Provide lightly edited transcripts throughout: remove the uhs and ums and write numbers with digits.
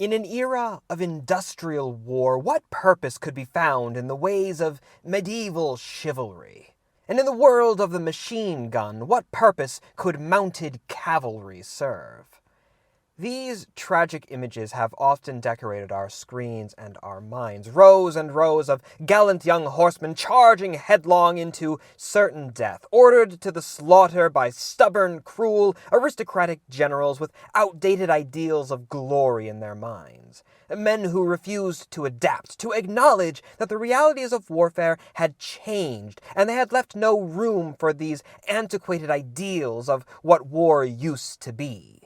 In an era of industrial war, what purpose could be found in the ways of medieval chivalry? And in the world of the machine gun, what purpose could mounted cavalry serve? These tragic images have often decorated our screens and our minds. Rows and rows of gallant young horsemen charging headlong into certain death, ordered to the slaughter by stubborn, cruel, aristocratic generals with outdated ideals of glory in their minds. Men who refused to adapt, to acknowledge that the realities of warfare had changed, and they had left no room for these antiquated ideals of what war used to be.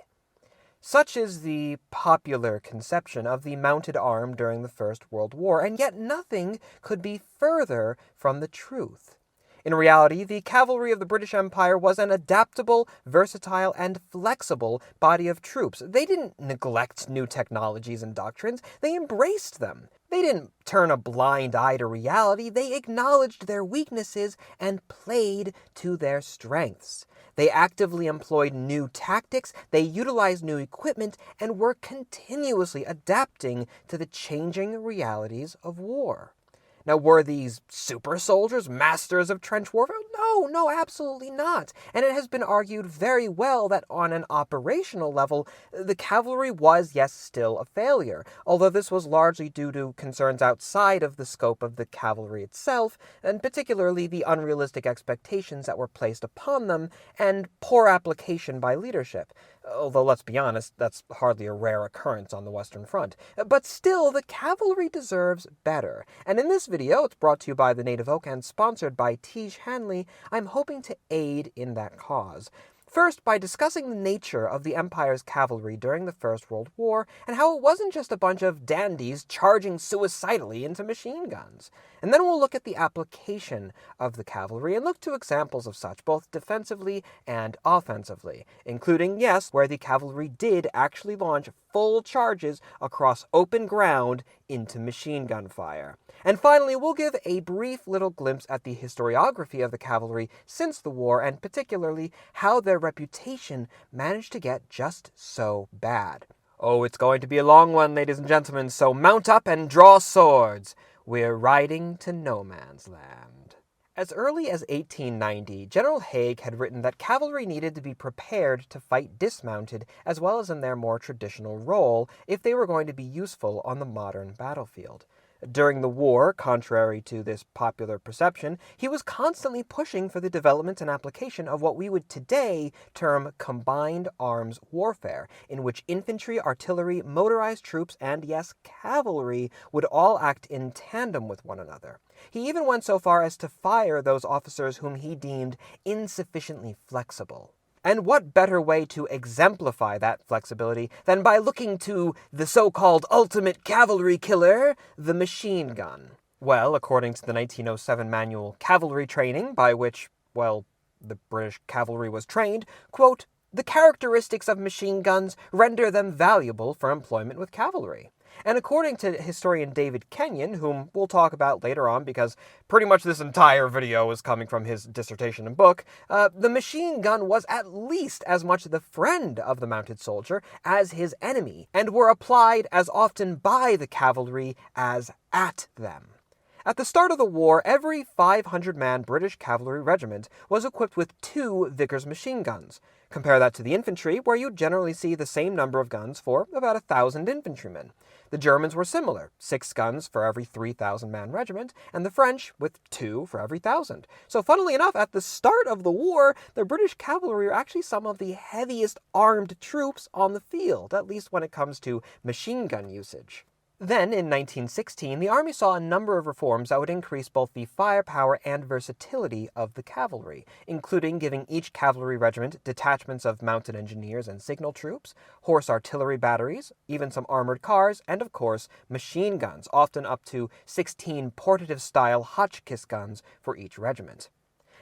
Such is the popular conception of the mounted arm during the First World War, and yet nothing could be further from the truth. In reality, the cavalry of the British Empire was an adaptable, versatile, and flexible body of troops. They didn't neglect new technologies and doctrines, they embraced them. They didn't turn a blind eye to reality, they acknowledged their weaknesses and played to their strengths. They actively employed new tactics, they utilized new equipment, and were continuously adapting to the changing realities of war. Now, were these super soldiers masters of trench warfare? No, absolutely not. And it has been argued very well that on an operational level, the cavalry was, yes, still a failure, although this was largely due to concerns outside of the scope of the cavalry itself, and particularly the unrealistic expectations that were placed upon them, and poor application by leadership. Although, let's be honest, that's hardly a rare occurrence on the Western Front. But still, the cavalry deserves better. And in this video, it's brought to you by the Native Oak and sponsored by Tiege Hanley, I'm hoping to aid in that cause. First, by discussing the nature of the Empire's cavalry during the First World War, and how it wasn't just a bunch of dandies charging suicidally into machine guns. And then we'll look at the application of the cavalry and look to examples of such, both defensively and offensively, including, yes, where the cavalry did actually launch full charges across open ground into machine gun fire. And finally, we'll give a brief little glimpse at the historiography of the cavalry since the war, and particularly how their reputation managed to get just so bad. Oh, it's going to be a long one, ladies and gentlemen, so mount up and draw swords. We're riding to no man's land. As early as 1890, General Haig had written that cavalry needed to be prepared to fight dismounted as well as in their more traditional role if they were going to be useful on the modern battlefield. During the war, contrary to this popular perception, he was constantly pushing for the development and application of what we would today term combined arms warfare, in which infantry, artillery, motorized troops, and yes, cavalry would all act in tandem with one another. He even went so far as to fire those officers whom he deemed insufficiently flexible. And what better way to exemplify that flexibility than by looking to the so-called ultimate cavalry killer, the machine gun? Well, according to the 1907 manual Cavalry Training, by which, well, the British cavalry was trained, quote, "The characteristics of machine guns render them valuable for employment with cavalry." And according to historian David Kenyon, whom we'll talk about later on because pretty much this entire video is coming from his dissertation and book, the machine gun was at least as much the friend of the mounted soldier as his enemy, and were applied as often by the cavalry as at them. At the start of the war, every 500-man British cavalry regiment was equipped with 2 Vickers machine guns. Compare that to the infantry, where you generally see the same number of guns for about 1,000 infantrymen. The Germans were similar, 6 guns for every 3,000-man regiment, and the French with 2 for every 1,000. So funnily enough, at the start of the war, the British cavalry are actually some of the heaviest armed troops on the field, at least when it comes to machine gun usage. Then, in 1916, the Army saw a number of reforms that would increase both the firepower and versatility of the cavalry, including giving each cavalry regiment detachments of mounted engineers and signal troops, horse artillery batteries, even some armored cars, and of course, machine guns, often up to 16 portative-style Hotchkiss guns for each regiment.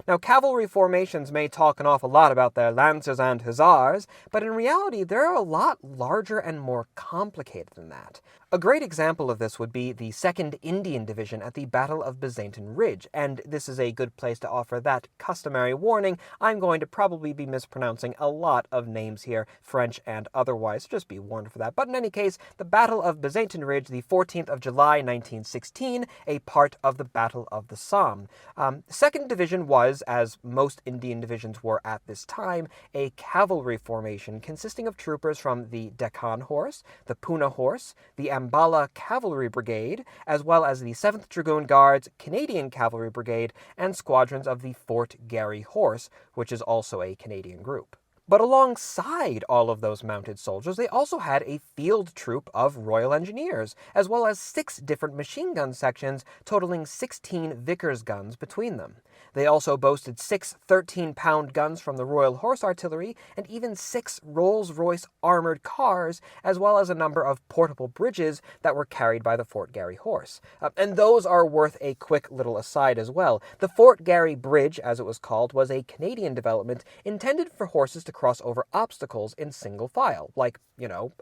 Now, cavalry formations may talk an awful lot about their lancers and hussars, but in reality, they're a lot larger and more complicated than that. A great example of this would be the 2nd Indian Division at the Battle of Byzantium Ridge, and this is a good place to offer that customary warning. I'm going to probably be mispronouncing a lot of names here, French and otherwise, so just be warned for that. But in any case, the Battle of Byzantium Ridge, the 14th of July, 1916, a part of the Battle of the Somme. 2nd Division was, as most Indian divisions were at this time, a cavalry formation consisting of troopers from the Deccan Horse, the Poona Horse, the Ambala Cavalry Brigade, as well as the 7th Dragoon Guards, Canadian Cavalry Brigade, and squadrons of the Fort Garry Horse, which is also a Canadian group. But alongside all of those mounted soldiers, they also had a field troop of Royal Engineers, as well as 6 different machine gun sections, totaling 16 Vickers guns between them. They also boasted 6 13-pound guns from the Royal Horse Artillery, and even 6 Rolls-Royce armored cars, as well as a number of portable bridges that were carried by the Fort Garry Horse. And those are worth a quick little aside as well. The Fort Garry Bridge, as it was called, was a Canadian development intended for horses to cross over obstacles in single file, like,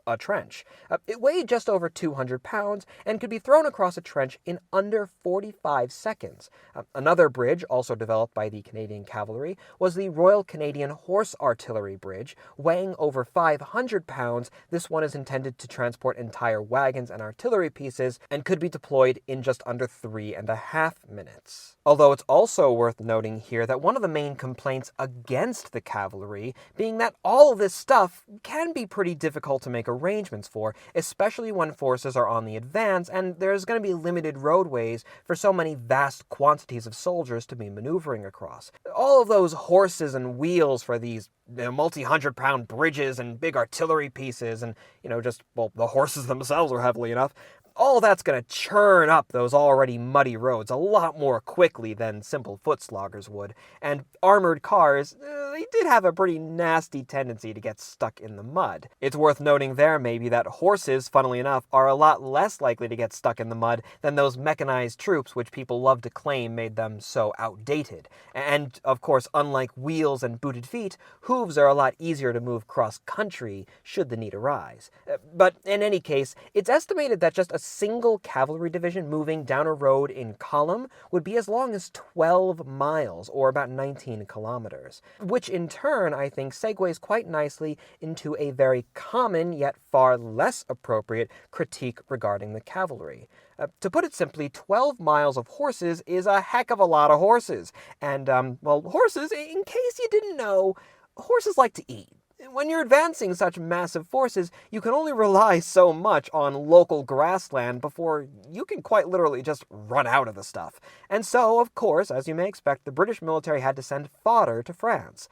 a trench. It weighed just over 200 pounds and could be thrown across a trench in under 45 seconds. Another bridge, also developed by the Canadian Cavalry, was the Royal Canadian Horse Artillery Bridge, weighing over 500 pounds. This one is intended to transport entire wagons and artillery pieces and could be deployed in just under 3.5 minutes. Although it's also worth noting here that one of the main complaints against the cavalry being that all of this stuff can be pretty difficult to make arrangements for, especially when forces are on the advance and there's going to be limited roadways for so many vast quantities of soldiers to be maneuvering across. All of those horses and wheels for these multi-100-pound bridges and big artillery pieces and, the horses themselves are heavily enough. All that's going to churn up those already muddy roads a lot more quickly than simple foot sloggers would. And armored cars, they did have a pretty nasty tendency to get stuck in the mud. It's worth noting there maybe that horses, funnily enough, are a lot less likely to get stuck in the mud than those mechanized troops which people love to claim made them so outdated. And, of course, unlike wheels and booted feet, hooves are a lot easier to move cross-country should the need arise. But in any case, it's estimated that just a single cavalry division moving down a road in column would be as long as 12 miles, or about 19 kilometers, which in turn, I think, segues quite nicely into a very common, yet far less appropriate, critique regarding the cavalry. To put it simply, 12 miles of horses is a heck of a lot of horses. And, horses, in case you didn't know, horses like to eat. When you're advancing such massive forces, you can only rely so much on local grassland before you can quite literally just run out of the stuff. And so, of course, as you may expect, the British military had to send fodder to France.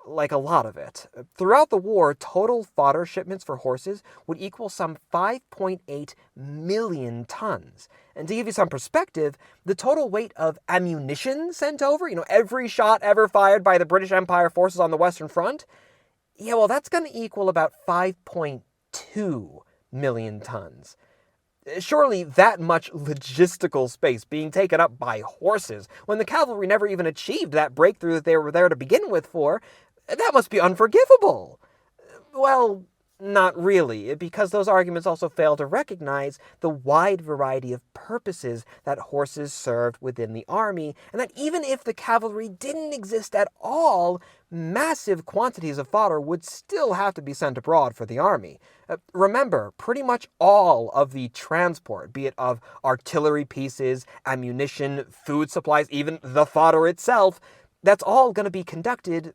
Like a lot of it. Throughout the war, total fodder shipments for horses would equal some 5.8 million tons. And to give you some perspective, the total weight of ammunition sent over, every shot ever fired by the British Empire forces on the Western Front, that's going to equal about 5.2 million tons. Surely that much logistical space being taken up by horses, when the cavalry never even achieved that breakthrough that they were there to begin with for, that must be unforgivable. Well, not really, because those arguments also fail to recognize the wide variety of purposes that horses served within the army, and that even if the cavalry didn't exist at all, massive quantities of fodder would still have to be sent abroad for the army. Remember, pretty much all of the transport, be it of artillery pieces, ammunition, food supplies, even the fodder itself, that's all going to be conducted,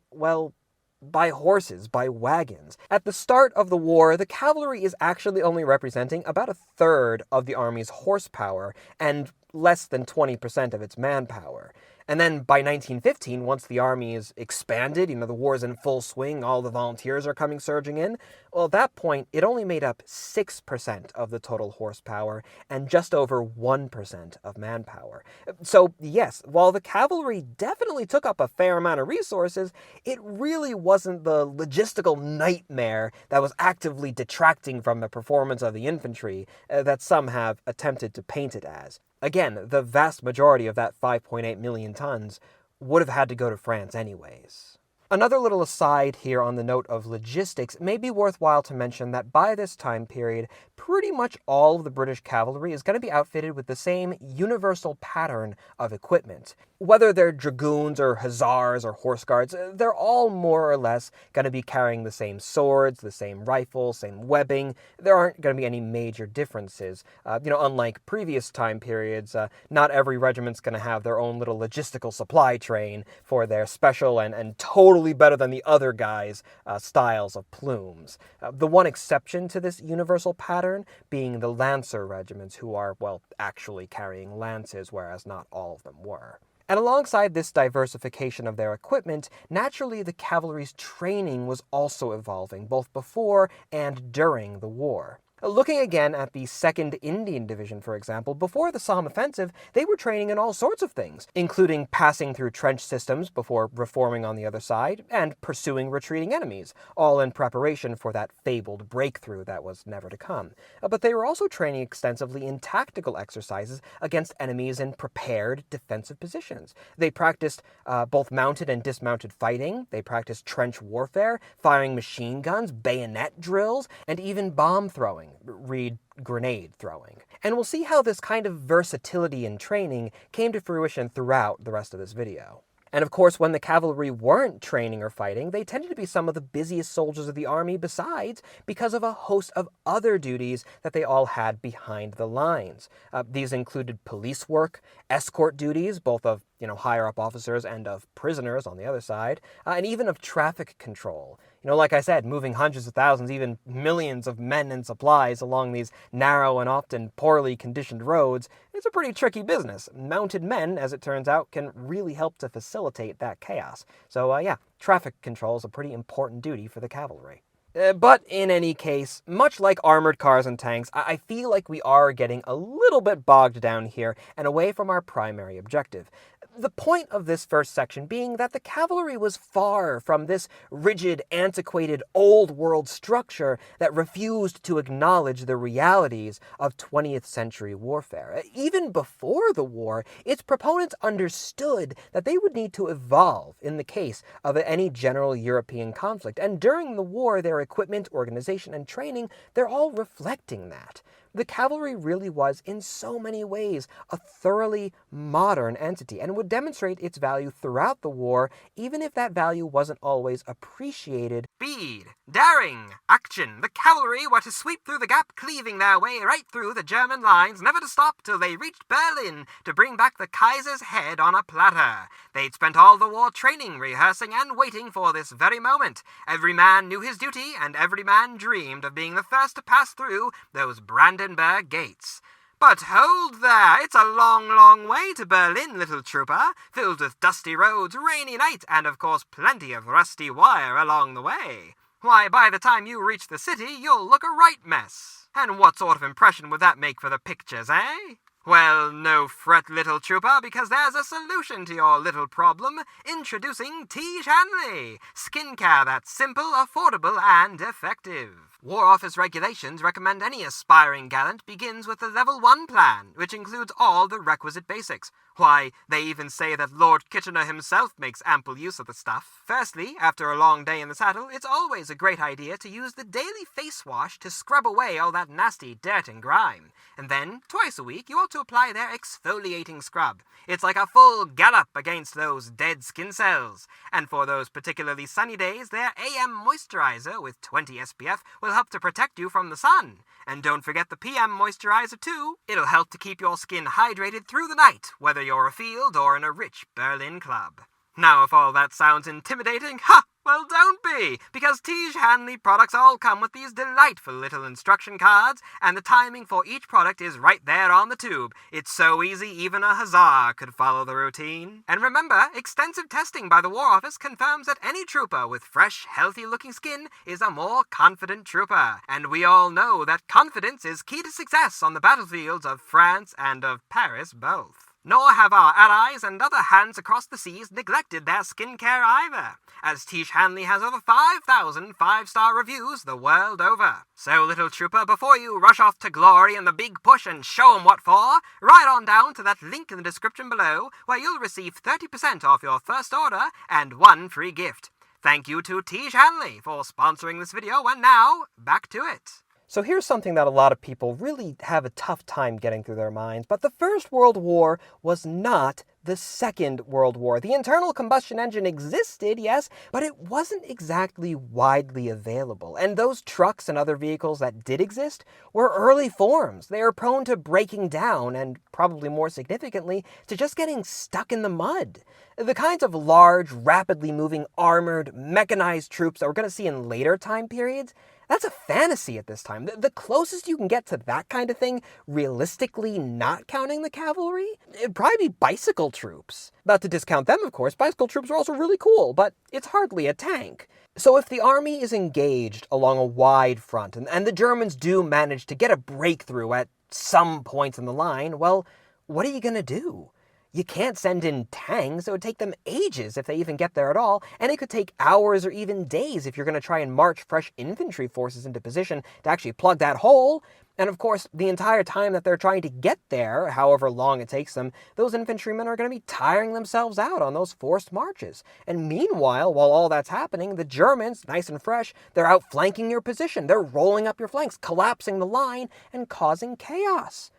by horses, by wagons. At the start of the war, the cavalry is actually only representing about a third of the army's horsepower and less than 20% of its manpower. And then by 1915, once the army is expanded, the war's in full swing, all the volunteers are coming surging in, at that point, it only made up 6% of the total horsepower and just over 1% of manpower. So yes, while the cavalry definitely took up a fair amount of resources, it really wasn't the logistical nightmare that was actively detracting from the performance of the infantry that some have attempted to paint it as. Again, the vast majority of that 5.8 million tons would have had to go to France anyways. Another little aside here on the note of logistics, may be worthwhile to mention that by this time period, pretty much all of the British cavalry is going to be outfitted with the same universal pattern of equipment. Whether they're dragoons or hussars or horse guards, they're all more or less going to be carrying the same swords, the same rifles, same webbing. There aren't going to be any major differences. Unlike previous time periods, not every regiment's going to have their own little logistical supply train for their special and totally better than the other guys' styles of plumes. The one exception to this universal pattern being the Lancer regiments, who are, well, actually carrying lances, whereas not all of them were. And alongside this diversification of their equipment, naturally the cavalry's training was also evolving, both before and during the war. Looking again at the 2nd Indian Division, for example, before the Somme offensive, they were training in all sorts of things, including passing through trench systems before reforming on the other side, and pursuing retreating enemies, all in preparation for that fabled breakthrough that was never to come. But they were also training extensively in tactical exercises against enemies in prepared defensive positions. They practiced both mounted and dismounted fighting, they practiced trench warfare, firing machine guns, bayonet drills, and even bomb throwing. Read grenade throwing. And we'll see how this kind of versatility in training came to fruition throughout the rest of this video. And of course, when the cavalry weren't training or fighting, they tended to be some of the busiest soldiers of the army besides, because of a host of other duties that they all had behind the lines. These included police work, escort duties, both of higher up officers and of prisoners on the other side, and even of traffic control. Like I said, moving hundreds of thousands, even millions of men and supplies along these narrow and often poorly conditioned roads is a pretty tricky business. Mounted men, as it turns out, can really help to facilitate that chaos. So traffic control is a pretty important duty for the cavalry. But in any case, much like armored cars and tanks, I feel like we are getting a little bit bogged down here and away from our primary objective. The point of this first section being that the cavalry was far from this rigid, antiquated, old-world structure that refused to acknowledge the realities of 20th century warfare. Even before the war, its proponents understood that they would need to evolve in the case of any general European conflict, and during the war, their equipment, organization, and training, they're all reflecting that. The cavalry really was, in so many ways, a thoroughly modern entity and would demonstrate its value throughout the war, even if that value wasn't always appreciated. Speed, daring, action. The cavalry were to sweep through the gap, cleaving their way right through the German lines, never to stop till they reached Berlin to bring back the Kaiser's head on a platter. They'd spent all the war training, rehearsing, and waiting for this very moment. Every man knew his duty, and every man dreamed of being the first to pass through those Brandenburg gates. But hold there, it's a long, long way to Berlin, little trooper, filled with dusty roads, rainy night, and of course plenty of rusty wire along the way. Why, by the time you reach the city, you'll look a right mess. And what sort of impression would that make for the pictures, eh? Well, no fret, little trooper, because there's a solution to your little problem. Introducing Tige Hanley. Skincare that's simple, affordable, and effective. War Office regulations recommend any aspiring gallant begins with the Level 1 plan, which includes all the requisite basics. Why, they even say that Lord Kitchener himself makes ample use of the stuff. Firstly, after a long day in the saddle, it's always a great idea to use the daily face wash to scrub away all that nasty dirt and grime. And then, twice a week, you ought to apply their exfoliating scrub. It's like a full gallop against those dead skin cells. And for those particularly sunny days, their AM moisturizer with 20 SPF will help to protect you from the sun. And don't forget the PM moisturizer too. It'll help to keep your skin hydrated through the night, whether you're afield or in a rich Berlin club. Now, if all that sounds intimidating, well, don't be, because Tige Hanley products all come with these delightful little instruction cards, and the timing for each product is right there on the tube. It's so easy even a hussar could follow the routine. And remember, extensive testing by the War Office confirms that any trooper with fresh, healthy-looking skin is a more confident trooper. And we all know that confidence is key to success on the battlefields of France and of Paris both. Nor have our allies and other hands across the seas neglected their skincare either, as Tiege Hanley has over 5,000 five-star reviews the world over. So, little trooper, before you rush off to glory and the big push and show 'em what for, ride on down to that link in the description below, where you'll receive 30% off your first order and one free gift. Thank you to Tiege Hanley for sponsoring this video, and now, back to it. So here's something that a lot of people really have a tough time getting through their minds, but the First World War was not the Second World War. The internal combustion engine existed, yes, but it wasn't exactly widely available. And those trucks and other vehicles that did exist were early forms. They are prone to breaking down, and probably more significantly, to just getting stuck in the mud. The kinds of large, rapidly moving, armored, mechanized troops that we're going to see in later time periods, that's a fantasy at this time. The closest you can get to that kind of thing, realistically not counting the cavalry, it'd probably be bicycle troops. Not to discount them, of course, bicycle troops are also really cool, but it's hardly a tank. So if the army is engaged along a wide front, and the Germans do manage to get a breakthrough at some points in the line, well, what are you going to do? You can't send in tanks. It would take them ages if they even get there at all, and it could take hours or even days if you're going to try and march fresh infantry forces into position to actually plug that hole. And of course, the entire time that they're trying to get there, however long it takes them, those infantrymen are going to be tiring themselves out on those forced marches. And meanwhile, while all that's happening, the Germans, nice and fresh, they're outflanking your position. They're rolling up your flanks, collapsing the line, and causing chaos.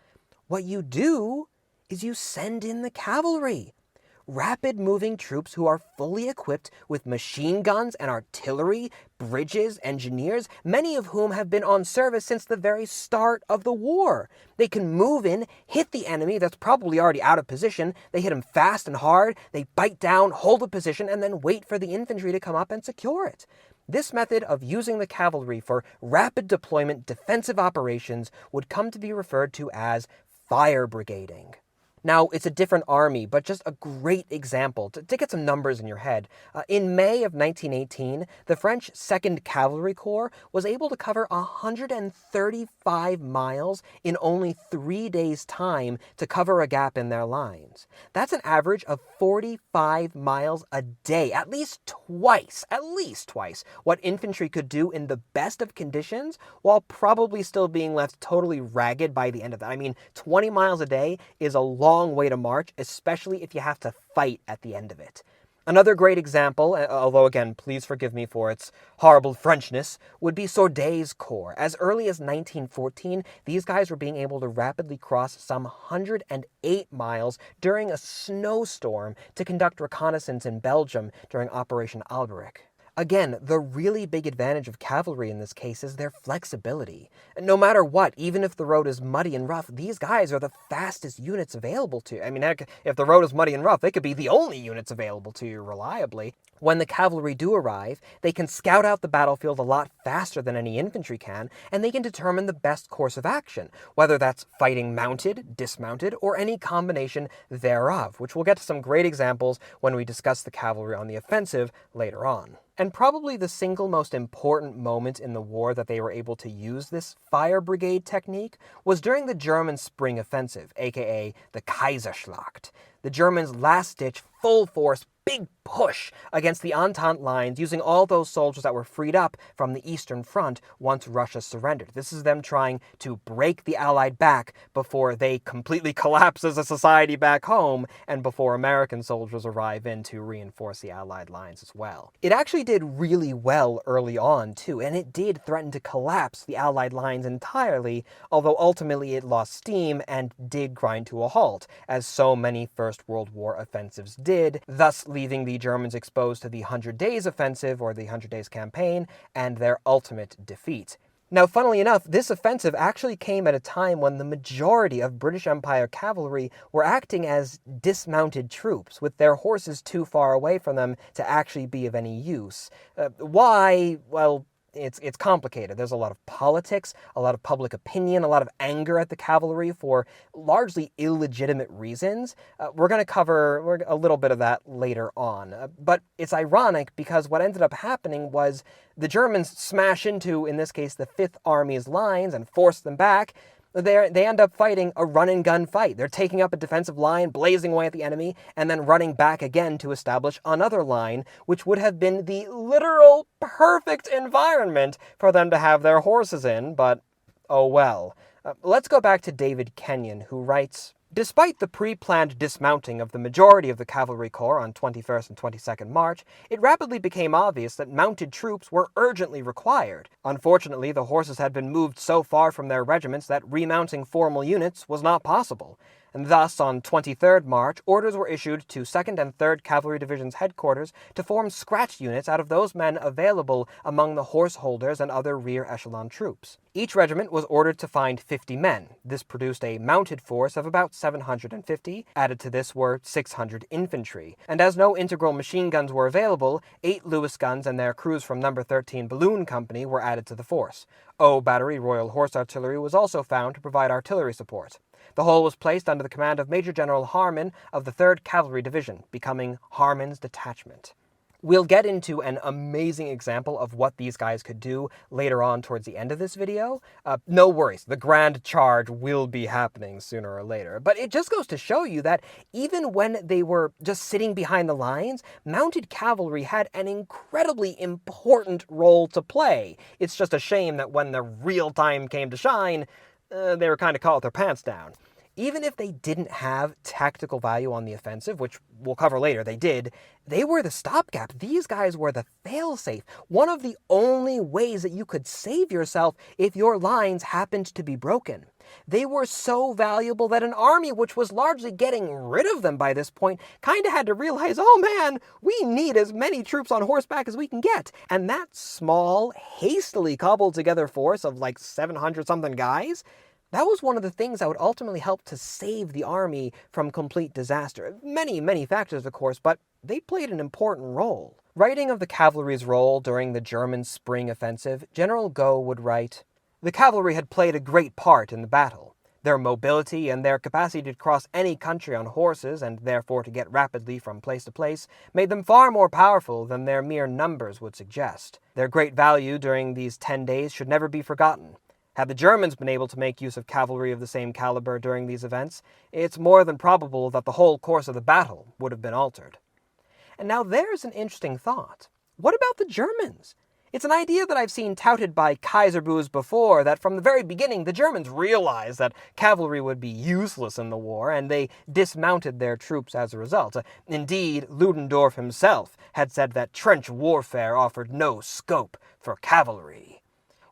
What you do is you send in the cavalry. Rapid-moving troops who are fully equipped with machine guns and artillery, bridges, engineers, many of whom have been on service since the very start of the war. They can move in, hit the enemy that's probably already out of position, they hit him fast and hard, they bite down, hold a position, and then wait for the infantry to come up and secure it. This method of using the cavalry for rapid deployment defensive operations would come to be referred to as fire brigading. Now, it's a different army, but just a great example to get some numbers in your head. In May of 1918, the French 2nd Cavalry Corps was able to cover 135 miles in only 3 days' time to cover a gap in their lines. That's an average of 45 miles a day, at least twice, what infantry could do in the best of conditions, while probably still being left totally ragged by the end of that. I mean, 20 miles a day is a long way to march, especially if you have to fight at the end of it. Another great example, although again, please forgive me for its horrible Frenchness, would be Sourdet's Corps. As early as 1914, these guys were being able to rapidly cross some 108 miles during a snowstorm to conduct reconnaissance in Belgium during Operation Alberic. Again, the really big advantage of cavalry in this case is their flexibility. No matter what, even if the road is muddy and rough, these guys are the fastest units available to you. I mean, heck, if the road is muddy and rough, they could be the only units available to you reliably. When the cavalry do arrive, they can scout out the battlefield a lot faster than any infantry can, and they can determine the best course of action, whether that's fighting mounted, dismounted, or any combination thereof, which we'll get to some great examples when we discuss the cavalry on the offensive later on. And probably the single most important moment in the war that they were able to use this fire brigade technique was during the German Spring Offensive, aka the Kaiserschlacht. The Germans' last-ditch, full-force, big push against the Entente lines using all those soldiers that were freed up from the Eastern Front once Russia surrendered. This is them trying to break the Allied back before they completely collapse as a society back home and before American soldiers arrive in to reinforce the Allied lines as well. It actually did really well early on too, and it did threaten to collapse the Allied lines entirely, although ultimately it lost steam and did grind to a halt, as so many First World War offensives did, thus leaving the Germans exposed to the 100 Days Offensive, or the 100 Days Campaign, and their ultimate defeat. Now, funnily enough, this offensive actually came at a time when the majority of British Empire cavalry were acting as dismounted troops, with their horses too far away from them to actually be of any use. Why? Well, it's complicated. There's a lot of politics, a lot of public opinion, a lot of anger at the cavalry for largely illegitimate reasons. We're going to cover a little bit of that later on. But it's ironic because what ended up happening was the Germans smash into, in this case, the Fifth Army's lines and force them back. They end up fighting a run-and-gun fight. They're taking up a defensive line, blazing away at the enemy, and then running back again to establish another line, which would have been the literal perfect environment for them to have their horses in, but oh well. Let's go back to David Kenyon, who writes, "Despite the pre-planned dismounting of the majority of the cavalry corps on 21st and 22nd March, it rapidly became obvious that mounted troops were urgently required. Unfortunately, the horses had been moved so far from their regiments that remounting formal units was not possible. And thus, on 23rd March, orders were issued to 2nd and 3rd Cavalry Division's headquarters to form scratch units out of those men available among the horse holders and other rear echelon troops. Each regiment was ordered to find 50 men. This produced a mounted force of about 750. Added to this were 600 infantry. And as no integral machine guns were available, 8 Lewis guns and their crews from No. 13 Balloon Company were added to the force. O Battery Royal Horse Artillery was also found to provide artillery support. The whole was placed under the command of Major General Harmon of the 3rd Cavalry Division, becoming Harmon's detachment." We'll get into an amazing example of what these guys could do later on towards the end of this video. No worries, the grand charge will be happening sooner or later. But it just goes to show you that even when they were just sitting behind the lines, mounted cavalry had an incredibly important role to play. It's just a shame that when the real time came to shine, they were kind of caught with their pants down. Even if they didn't have tactical value on the offensive, which we'll cover later, they were the stopgap. These guys were the failsafe. One of the only ways that you could save yourself if your lines happened to be broken. They were so valuable that an army which was largely getting rid of them by this point kind of had to realize, oh man, we need as many troops on horseback as we can get. And that small, hastily cobbled together force of like 700-something guys, that was one of the things that would ultimately help to save the army from complete disaster. Many, many factors, of course, but they played an important role. Writing of the cavalry's role during the German spring offensive, General Gough would write, "The cavalry had played a great part in the battle. Their mobility and their capacity to cross any country on horses, and therefore to get rapidly from place to place, made them far more powerful than their mere numbers would suggest. Their great value during these 10 days should never be forgotten. Had the Germans been able to make use of cavalry of the same caliber during these events, it's more than probable that the whole course of the battle would have been altered." And now there's an interesting thought. What about the Germans? It's an idea that I've seen touted by Kaiserbues before, that from the very beginning the Germans realized that cavalry would be useless in the war, and they dismounted their troops as a result. Indeed, Ludendorff himself had said that trench warfare offered no scope for cavalry.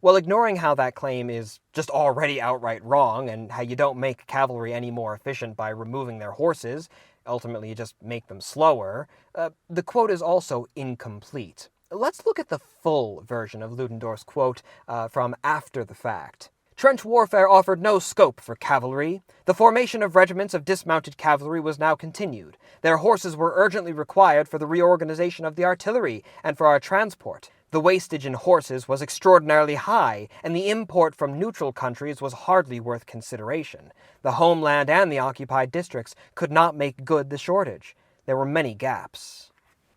Well, ignoring how that claim is just already outright wrong, and how you don't make cavalry any more efficient by removing their horses, ultimately you just make them slower, the quote is also incomplete. Let's look at the full version of Ludendorff's quote from after the fact. "Trench warfare offered no scope for cavalry. The formation of regiments of dismounted cavalry was now continued. Their horses were urgently required for the reorganization of the artillery and for our transport. The wastage in horses was extraordinarily high, and the import from neutral countries was hardly worth consideration. The homeland and the occupied districts could not make good the shortage. There were many gaps."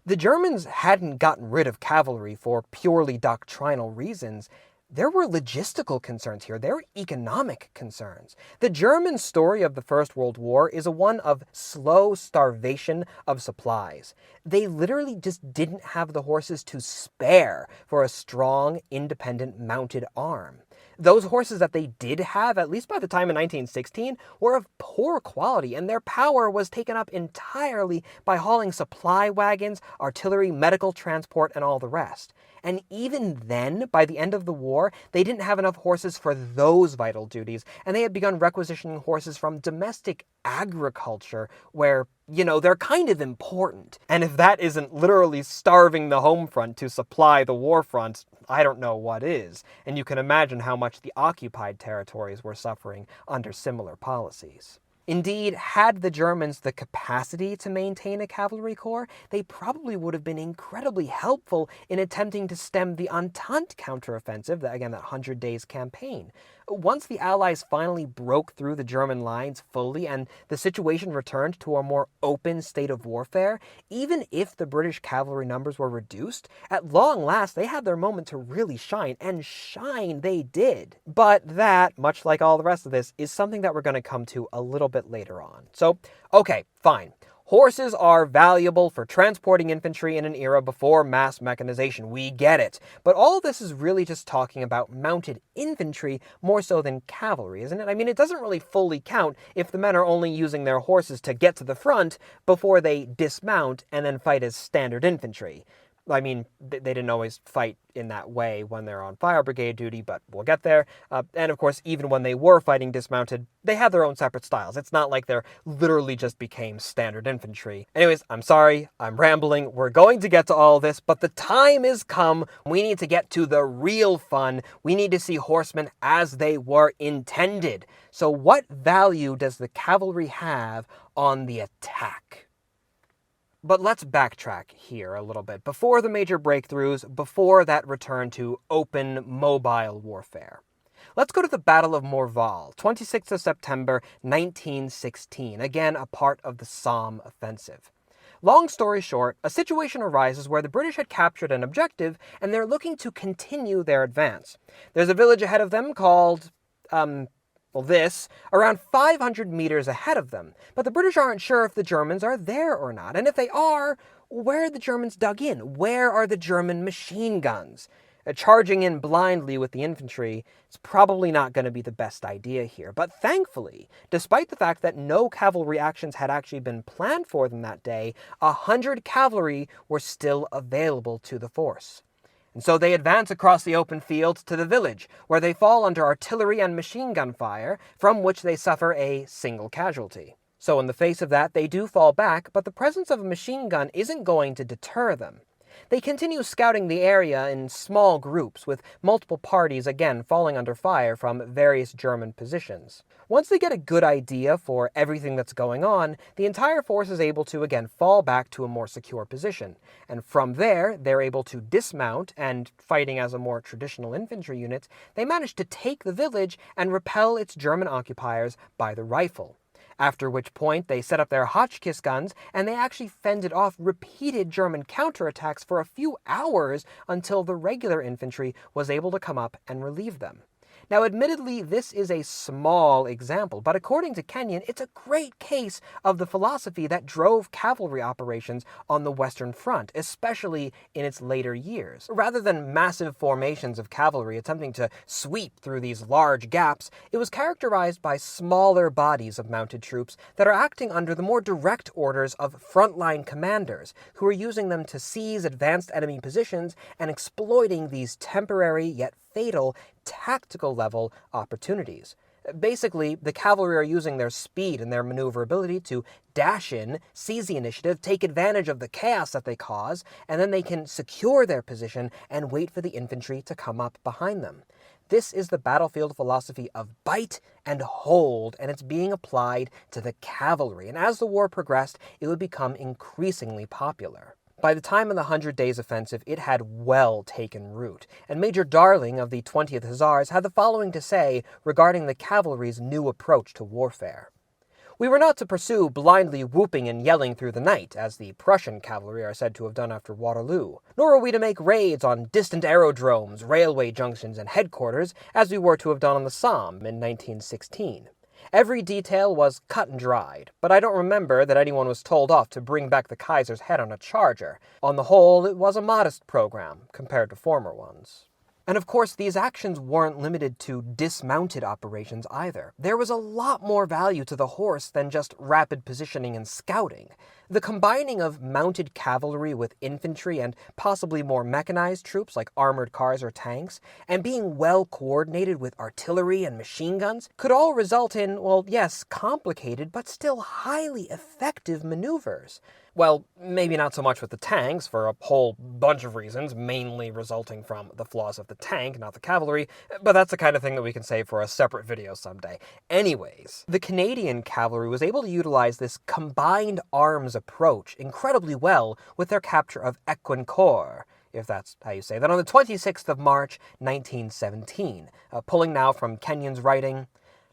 The Germans hadn't gotten rid of cavalry for purely doctrinal reasons. There were logistical concerns here. There were economic concerns. The German story of the First World War is one of slow starvation of supplies. They literally just didn't have the horses to spare for a strong, independent mounted arm. Those horses that they did have, at least by the time of 1916, were of poor quality, and their power was taken up entirely by hauling supply wagons, artillery, medical transport, and all the rest. And even then, by the end of the war, they didn't have enough horses for those vital duties, and they had begun requisitioning horses from domestic agriculture, where, they're kind of important. And if that isn't literally starving the home front to supply the war front, I don't know what is. And you can imagine how much the occupied territories were suffering under similar policies. Indeed, had the Germans the capacity to maintain a cavalry corps, they probably would have been incredibly helpful in attempting to stem the Entente counteroffensive, that 100 Days campaign. Once the Allies finally broke through the German lines fully and the situation returned to a more open state of warfare, even if the British cavalry numbers were reduced, at long last they had their moment to really shine, and shine they did. But that, much like all the rest of this, is something that we're going to come to a little bit later on. So, okay, fine. Horses are valuable for transporting infantry in an era before mass mechanization. We get it. But all this is really just talking about mounted infantry more so than cavalry, isn't it? I mean, it doesn't really fully count if the men are only using their horses to get to the front before they dismount and then fight as standard infantry. I mean, they didn't always fight in that way when they're on fire brigade duty, but we'll get there. And of course, even when they were fighting dismounted, they had their own separate styles. It's not like they're literally just became standard infantry. Anyways, I'm sorry, I'm rambling. We're going to get to all this, but the time is come. We need to get to the real fun. We need to see horsemen as they were intended. So what value does the cavalry have on the attack? But let's backtrack here a little bit. Before the major breakthroughs, before that return to open, mobile warfare. Let's go to the Battle of Morval, 26th of September, 1916, again a part of the Somme offensive. Long story short, a situation arises where the British had captured an objective and they're looking to continue their advance. There's a village ahead of them called, around 500 meters ahead of them. But the British aren't sure if the Germans are there or not. And if they are, where are the Germans dug in? Where are the German machine guns? Charging in blindly with the infantry is probably not going to be the best idea here. But thankfully, despite the fact that no cavalry actions had actually been planned for them that day, 100 cavalry were still available to the force. And so they advance across the open fields to the village, where they fall under artillery and machine gun fire, from which they suffer a single casualty. So in the face of that, they do fall back, but the presence of a machine gun isn't going to deter them. They continue scouting the area in small groups, with multiple parties again falling under fire from various German positions. Once they get a good idea for everything that's going on, the entire force is able to again fall back to a more secure position. And from there, they're able to dismount, and fighting as a more traditional infantry unit, they manage to take the village and repel its German occupiers by the rifle. After which point they set up their Hotchkiss guns, and they actually fended off repeated German counterattacks for a few hours until the regular infantry was able to come up and relieve them. Now, admittedly, this is a small example, but according to Kenyon, it's a great case of the philosophy that drove cavalry operations on the Western Front, especially in its later years. Rather than massive formations of cavalry attempting to sweep through these large gaps, it was characterized by smaller bodies of mounted troops that are acting under the more direct orders of frontline commanders, who are using them to seize advanced enemy positions and exploiting these temporary yet fatal tactical level opportunities. Basically, the cavalry are using their speed and their maneuverability to dash in, seize the initiative, take advantage of the chaos that they cause, and then they can secure their position and wait for the infantry to come up behind them. This is the battlefield philosophy of bite and hold, and it's being applied to the cavalry. And as the war progressed, it would become increasingly popular. By the time of the 100 Days Offensive, it had well taken root, and Major Darling of the 20th Hussars had the following to say regarding the cavalry's new approach to warfare. "We were not to pursue blindly whooping and yelling through the night, as the Prussian cavalry are said to have done after Waterloo, nor are we to make raids on distant aerodromes, railway junctions, and headquarters, as we were to have done on the Somme in 1916. Every detail was cut and dried, but I don't remember that anyone was told off to bring back the Kaiser's head on a charger. On the whole, it was a modest program, compared to former ones." And of course, these actions weren't limited to dismounted operations either. There was a lot more value to the horse than just rapid positioning and scouting. The combining of mounted cavalry with infantry and possibly more mechanized troops like armored cars or tanks, and being well coordinated with artillery and machine guns, could all result in, well, yes, complicated, but still highly effective maneuvers. Well, maybe not so much with the tanks, for a whole bunch of reasons, mainly resulting from the flaws of the tank, not the cavalry, but that's the kind of thing that we can save for a separate video someday. Anyways, the Canadian cavalry was able to utilize this combined arms approach incredibly well with their capture of Equincourt if that's how you say that, on the 26th of March, 1917. Pulling now from Kenyon's writing,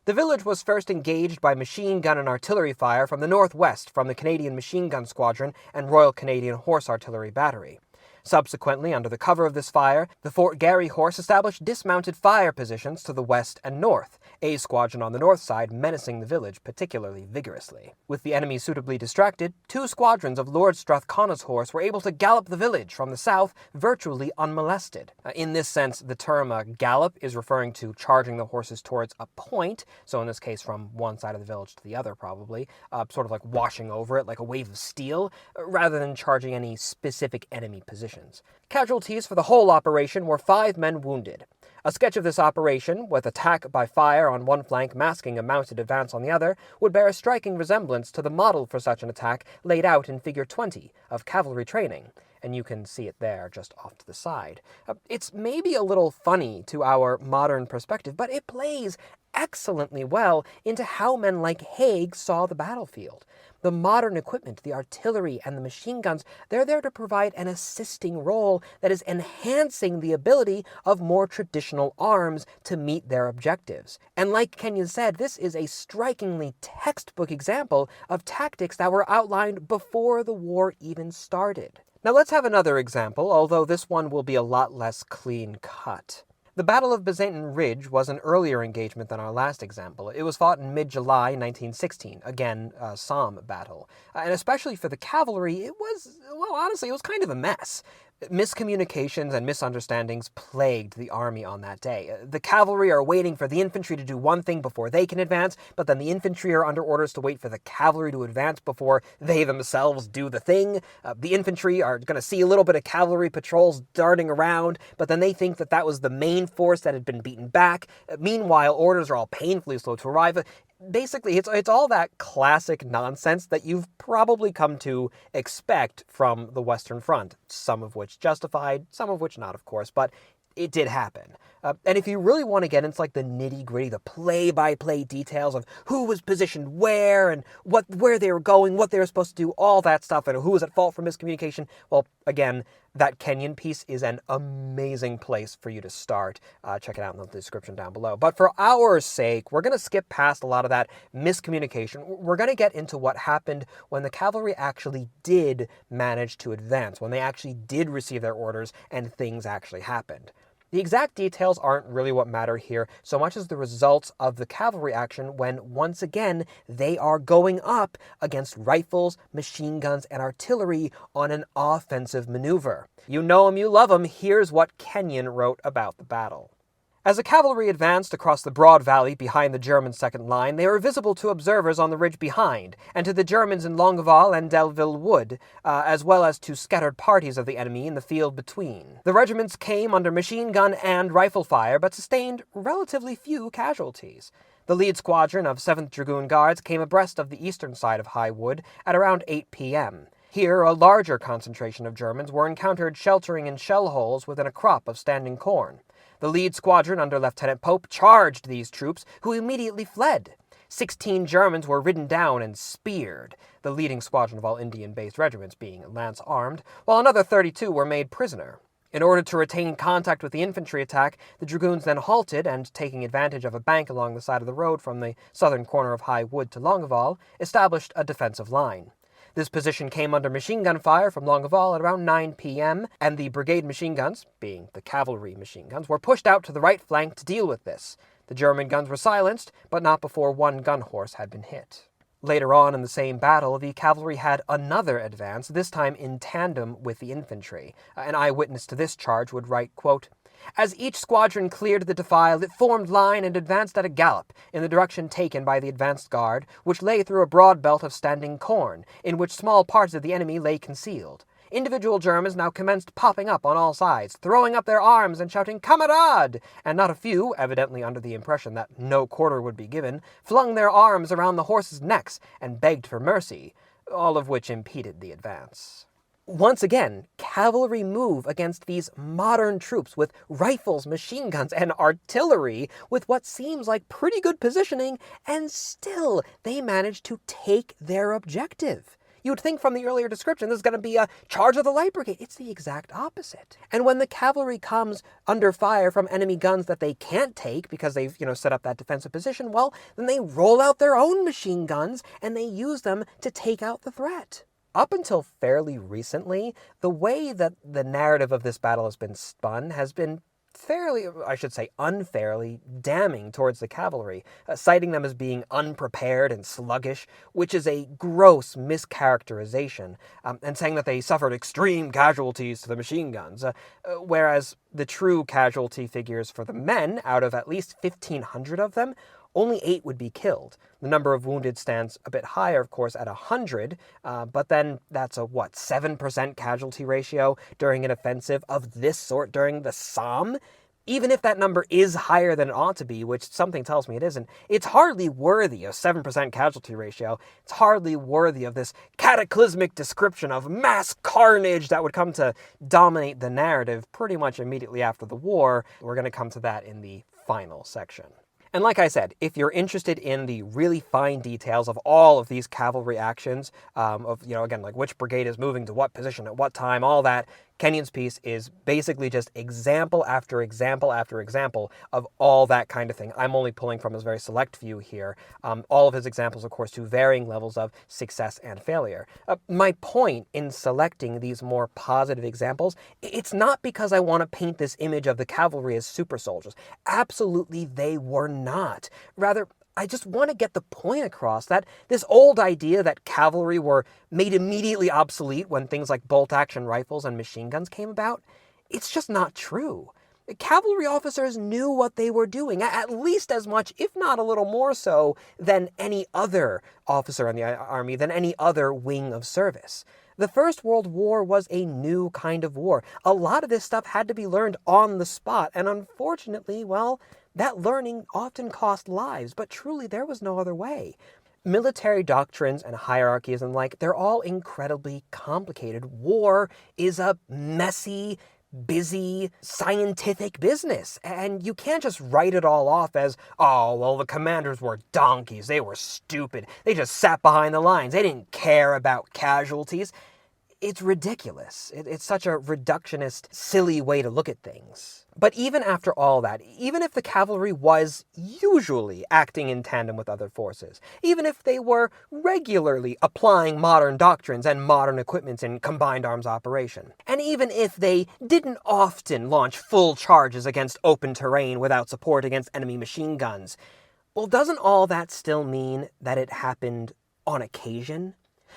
the village was first engaged by machine gun and artillery fire from the northwest from the Canadian Machine Gun Squadron and Royal Canadian Horse Artillery Battery. Subsequently, under the cover of this fire, the Fort Garry Horse established dismounted fire positions to the west and north, a squadron on the north side menacing the village particularly vigorously. With the enemy suitably distracted, 2 squadrons of Lord Strathcona's horse were able to gallop the village from the south virtually unmolested. In this sense, the term gallop is referring to charging the horses towards a point, so in this case from one side of the village to the other probably, sort of like washing over it like a wave of steel, rather than charging any specific enemy position. Casualties for the whole operation were 5 men wounded. A sketch of this operation, with attack by fire on one flank masking a mounted advance on the other, would bear a striking resemblance to the model for such an attack laid out in Figure 20 of cavalry training, and you can see it there just off to the side. It's maybe a little funny to our modern perspective, but it plays excellently well into how men like Haig saw the battlefield. The modern equipment, the artillery and the machine guns, they're there to provide an assisting role that is enhancing the ability of more traditional arms to meet their objectives. And like Kenyon said, this is a strikingly textbook example of tactics that were outlined before the war even started. Now let's have another example, although this one will be a lot less clean-cut. The Battle of Byzantin Ridge was an earlier engagement than our last example. It was fought in mid-July 1916, again, a Somme battle. And especially for the cavalry, it was, well, honestly, it was kind of a mess. Miscommunications and misunderstandings plagued the army on that day. The cavalry are waiting for the infantry to do one thing before they can advance, but then the infantry are under orders to wait for the cavalry to advance before they themselves do the thing. The infantry are going to see a little bit of cavalry patrols darting around, but then they think that that was the main force that had been beaten back. Meanwhile, orders are all painfully slow to arrive. Basically, it's all that classic nonsense that you've probably come to expect from the Western Front, some of which justified, some of which not, of course, but it did happen. And if you really want to get into like the nitty-gritty, the play-by-play details of who was positioned where and where they were going, what they were supposed to do, all that stuff, and who was at fault for miscommunication, well, again, that Kenyon piece is an amazing place for you to start. Check it out in the description down below. But for our sake, we're going to skip past a lot of that miscommunication. We're going to get into what happened when the cavalry actually did manage to advance, when they actually did receive their orders and things actually happened. The exact details aren't really what matter here, so much as the results of the cavalry action when, once again, they are going up against rifles, machine guns, and artillery on an offensive maneuver. You know 'em, you love 'em. Here's what Kenyon wrote about the battle. As the cavalry advanced across the broad valley behind the German second line, they were visible to observers on the ridge behind, and to the Germans in Longueval and Delville Wood, as well as to scattered parties of the enemy in the field between. The regiments came under machine gun and rifle fire, but sustained relatively few casualties. The lead squadron of 7th Dragoon Guards came abreast of the eastern side of High Wood at around 8 p.m. Here, a larger concentration of Germans were encountered sheltering in shell holes within a crop of standing corn. The lead squadron under Lieutenant Pope charged these troops, who immediately fled. 16 Germans were ridden down and speared, the leading squadron of all Indian-based regiments being lance-armed, while another 32 were made prisoner. In order to retain contact with the infantry attack, the dragoons then halted and, taking advantage of a bank along the side of the road from the southern corner of High Wood to Longueval, established a defensive line. This position came under machine gun fire from Longueval at around 9 p.m., and the brigade machine guns, being the cavalry machine guns, were pushed out to the right flank to deal with this. The German guns were silenced, but not before one gun horse had been hit. Later on in the same battle, the cavalry had another advance, this time in tandem with the infantry. An eyewitness to this charge would write, quote, "As each squadron cleared the defile, it formed line and advanced at a gallop, in the direction taken by the advanced guard, which lay through a broad belt of standing corn, in which small parts of the enemy lay concealed. Individual Germans now commenced popping up on all sides, throwing up their arms and shouting 'Kamerad!' and not a few, evidently under the impression that no quarter would be given, flung their arms around the horses' necks and begged for mercy, all of which impeded the advance." Once again, cavalry move against these modern troops with rifles, machine guns, and artillery with what seems like pretty good positioning, and still they manage to take their objective. You'd think from the earlier description this is going to be a charge of the light brigade. It's the exact opposite. And when the cavalry comes under fire from enemy guns that they can't take because they've, set up that defensive position, well, then they roll out their own machine guns and they use them to take out the threat. Up until fairly recently, the way that the narrative of this battle has been spun has been fairly, I should say unfairly, damning towards the cavalry, citing them as being unprepared and sluggish, which is a gross mischaracterization, and saying that they suffered extreme casualties to the machine guns, whereas the true casualty figures for the men, out of at least 1,500 of them, only 8 would be killed. The number of wounded stands a bit higher, of course, at 100, but then that's a, 7% casualty ratio during an offensive of this sort during the Somme? Even if that number is higher than it ought to be, which something tells me it isn't, it's hardly worthy of 7% casualty ratio. It's hardly worthy of this cataclysmic description of mass carnage that would come to dominate the narrative pretty much immediately after the war. We're going to come to that in the final section. And like I said, if you're interested in the really fine details of all of these cavalry actions, again, like which brigade is moving to what position at what time, all that, Kenyon's piece is basically just example after example after example of all that kind of thing. I'm only pulling from his very select few here. All of his examples, of course, to varying levels of success and failure. My point in selecting these more positive examples, it's not because I want to paint this image of the cavalry as super soldiers. Absolutely they were not. Rather, I just want to get the point across that this old idea that cavalry were made immediately obsolete when things like bolt-action rifles and machine guns came about, it's just not true. Cavalry officers knew what they were doing, at least as much, if not a little more so, than any other officer in the army, than any other wing of service. The First World War was a new kind of war. A lot of this stuff had to be learned on the spot, and unfortunately, well, that learning often cost lives, but truly there was no other way. Military doctrines and hierarchies and they're all incredibly complicated. War is a messy, busy, scientific business, and you can't just write it all off as, oh, well, the commanders were donkeys, they were stupid, they just sat behind the lines, they didn't care about casualties. It's ridiculous. It's such a reductionist, silly way to look at things. But even after all that, even if the cavalry was usually acting in tandem with other forces, even if they were regularly applying modern doctrines and modern equipment in combined arms operation, and even if they didn't often launch full charges against open terrain without support against enemy machine guns, well, doesn't all that still mean that it happened on occasion?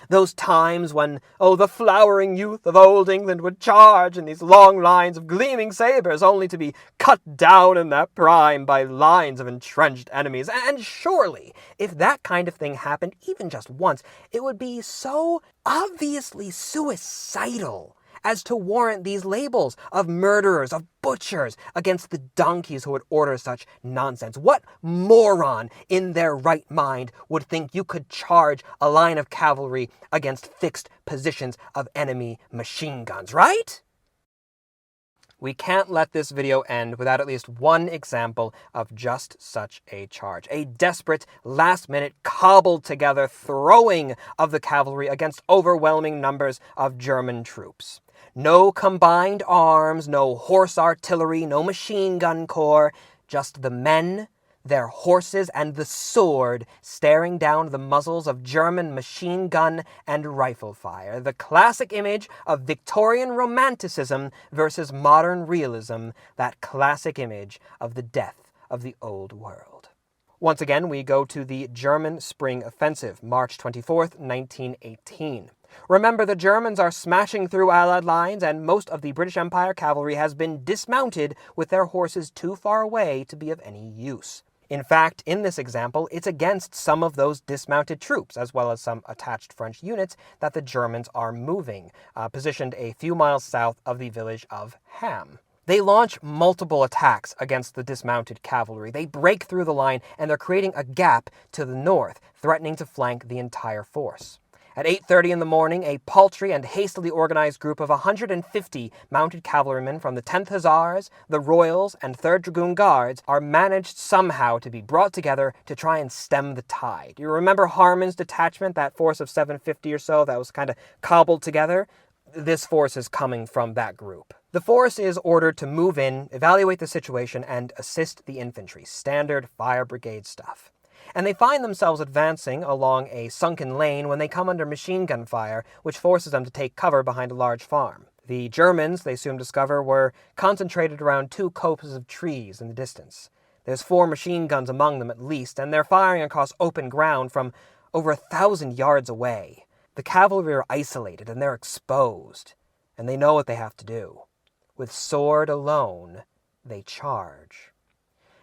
Those times when, the flowering youth of old England would charge in these long lines of gleaming sabres only to be cut down in their prime by lines of entrenched enemies. And surely, if that kind of thing happened even just once, it would be so obviously suicidal as to warrant these labels of murderers, of butchers, against the donkeys who would order such nonsense. What moron in their right mind would think you could charge a line of cavalry against fixed positions of enemy machine guns, right? We can't let this video end without at least one example of just such a charge. A desperate, last-minute, cobbled-together throwing of the cavalry against overwhelming numbers of German troops. No combined arms, no horse artillery, no machine gun corps, just the men, their horses, and the sword staring down the muzzles of German machine gun and rifle fire. The classic image of Victorian Romanticism versus modern realism, that classic image of the death of the old world. Once again, we go to the German Spring Offensive, March 24th, 1918. Remember, the Germans are smashing through Allied lines, and most of the British Empire cavalry has been dismounted with their horses too far away to be of any use. In fact, in this example, it's against some of those dismounted troops, as well as some attached French units, that the Germans are moving, positioned a few miles south of the village of Ham. They launch multiple attacks against the dismounted cavalry. They break through the line, and they're creating a gap to the north, threatening to flank the entire force. At 8:30 in the morning, a paltry and hastily organized group of 150 mounted cavalrymen from the 10th Hussars, the Royals, and 3rd Dragoon Guards are managed somehow to be brought together to try and stem the tide. You remember Harmon's detachment, that force of 750 or so that was kind of cobbled together? This force is coming from that group. The force is ordered to move in, evaluate the situation, and assist the infantry. Standard fire brigade stuff. And they find themselves advancing along a sunken lane when they come under machine gun fire, which forces them to take cover behind a large farm. The Germans, they soon discover, were concentrated around 2 copses of trees in the distance. There's 4 machine guns among them at least, and they're firing across open ground from over 1,000 yards away. The cavalry are isolated and they're exposed, and they know what they have to do. With sword alone, they charge.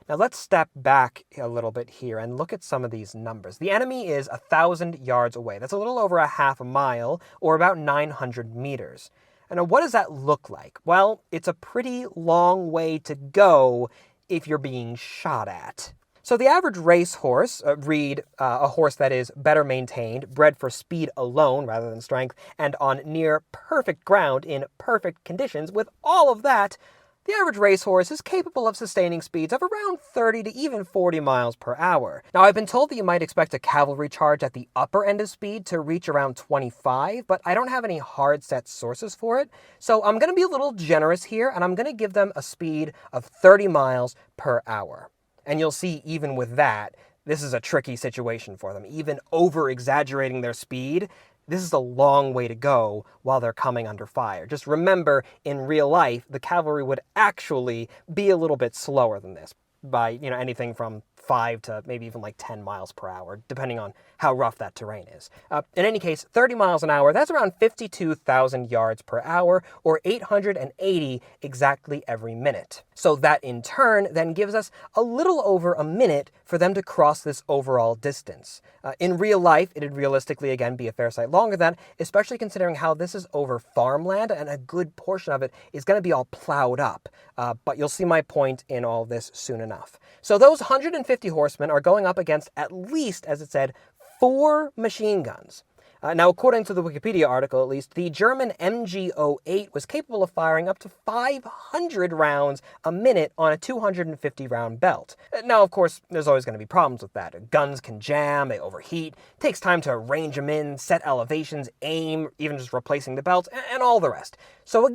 Now let's step back a little bit here and look at some of these numbers. The enemy is 1,000 yards away. That's a little over a half a mile, or about 900 meters. And what does that look like? Well, it's a pretty long way to go if you're being shot at. So the average racehorse, a horse that is better maintained, bred for speed alone rather than strength, and on near perfect ground in perfect conditions, with all of that, the average racehorse is capable of sustaining speeds of around 30 to even 40 miles per hour. Now, I've been told that you might expect a cavalry charge at the upper end of speed to reach around 25, but I don't have any hard set sources for it. So I'm going to be a little generous here, and I'm going to give them a speed of 30 miles per hour. And you'll see, even with that, this is a tricky situation for them. Even over-exaggerating their speed, this is a long way to go while they're coming under fire. Just remember, in real life, the cavalry would actually be a little bit slower than this by, anything from 5 to maybe even like 10 miles per hour, depending on how rough that terrain is. In any case, 30 miles an hour, that's around 52,000 yards per hour, or 880 exactly every minute. So that in turn then gives us a little over a minute for them to cross this overall distance. In real life, it'd realistically, again, be a fair sight longer than that, especially considering how this is over farmland and a good portion of it is going to be all plowed up. But you'll see my point in all this soon enough. So those 150 horsemen are going up against at least, as it said, 4 machine guns. Now, according to the Wikipedia article, at least, the German MG-08 was capable of firing up to 500 rounds a minute on a 250-round belt. Now, of course, there's always going to be problems with that. Guns can jam, they overheat, it takes time to range them in, set elevations, aim, even just replacing the belts, and all the rest. So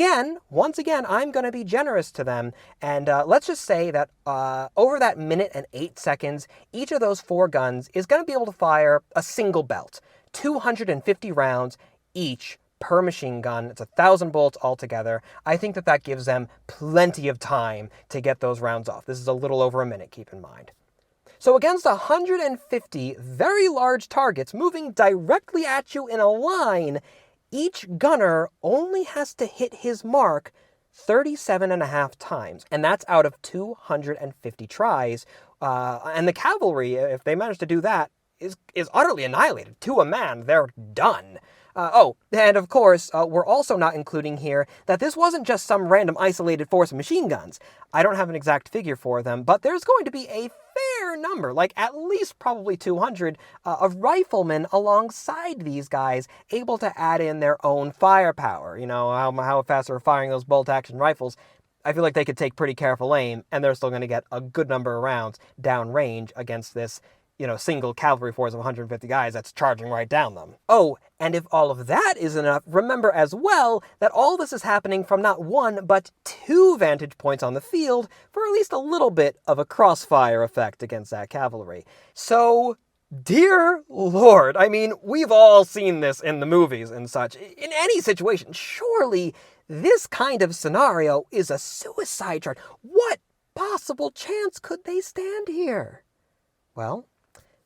once again, I'm going to be generous to them, and let's just say that over that minute and 8 seconds, each of those 4 guns is going to be able to fire a single belt. 250 rounds each per machine gun. It's 1,000 bolts altogether. I think that gives them plenty of time to get those rounds off. This is a little over a minute, keep in mind. So against 150 very large targets moving directly at you in a line, each gunner only has to hit his mark 37.5 times, and that's out of 250 tries. And the cavalry, if they manage to do that, is utterly annihilated. To a man, they're done. And of course, we're also not including here that this wasn't just some random isolated force of machine guns. I don't have an exact figure for them, but there's going to be a fair number, like at least probably 200, of riflemen alongside these guys, able to add in their own firepower. How fast they're firing those bolt-action rifles. I feel like they could take pretty careful aim, and they're still going to get a good number of rounds downrange against this single cavalry force of 150 guys that's charging right down them. Oh, and if all of that isn't enough, remember as well that all this is happening from not 1, but 2 vantage points on the field for at least a little bit of a crossfire effect against that cavalry. So, dear Lord, we've all seen this in the movies and such. In any situation, surely this kind of scenario is a suicide charge. What possible chance could they stand here? Well,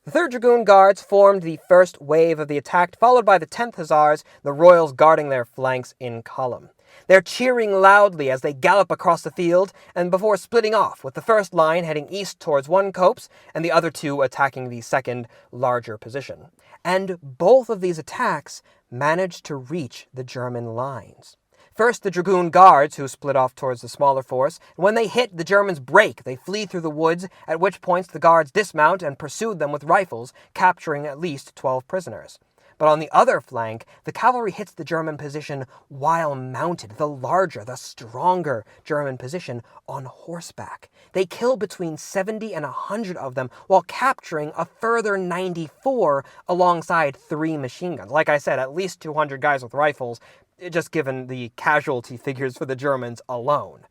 the 3rd Dragoon Guards formed the first wave of the attack, followed by the 10th Hussars, the Royals guarding their flanks in column. They're cheering loudly as they gallop across the field, and before splitting off, with the first line heading east towards one copse, and the other 2 attacking the second, larger position. And both of these attacks managed to reach the German lines. First, the Dragoon Guards, who split off towards the smaller force. When they hit, the Germans break. They flee through the woods, at which points the Guards dismount and pursued them with rifles, capturing at least 12 prisoners. But on the other flank, the cavalry hits the German position while mounted, the larger, the stronger German position on horseback. They kill between 70 and 100 of them while capturing a further 94 alongside 3 machine guns. Like I said, at least 200 guys with rifles, just given the casualty figures for the Germans alone.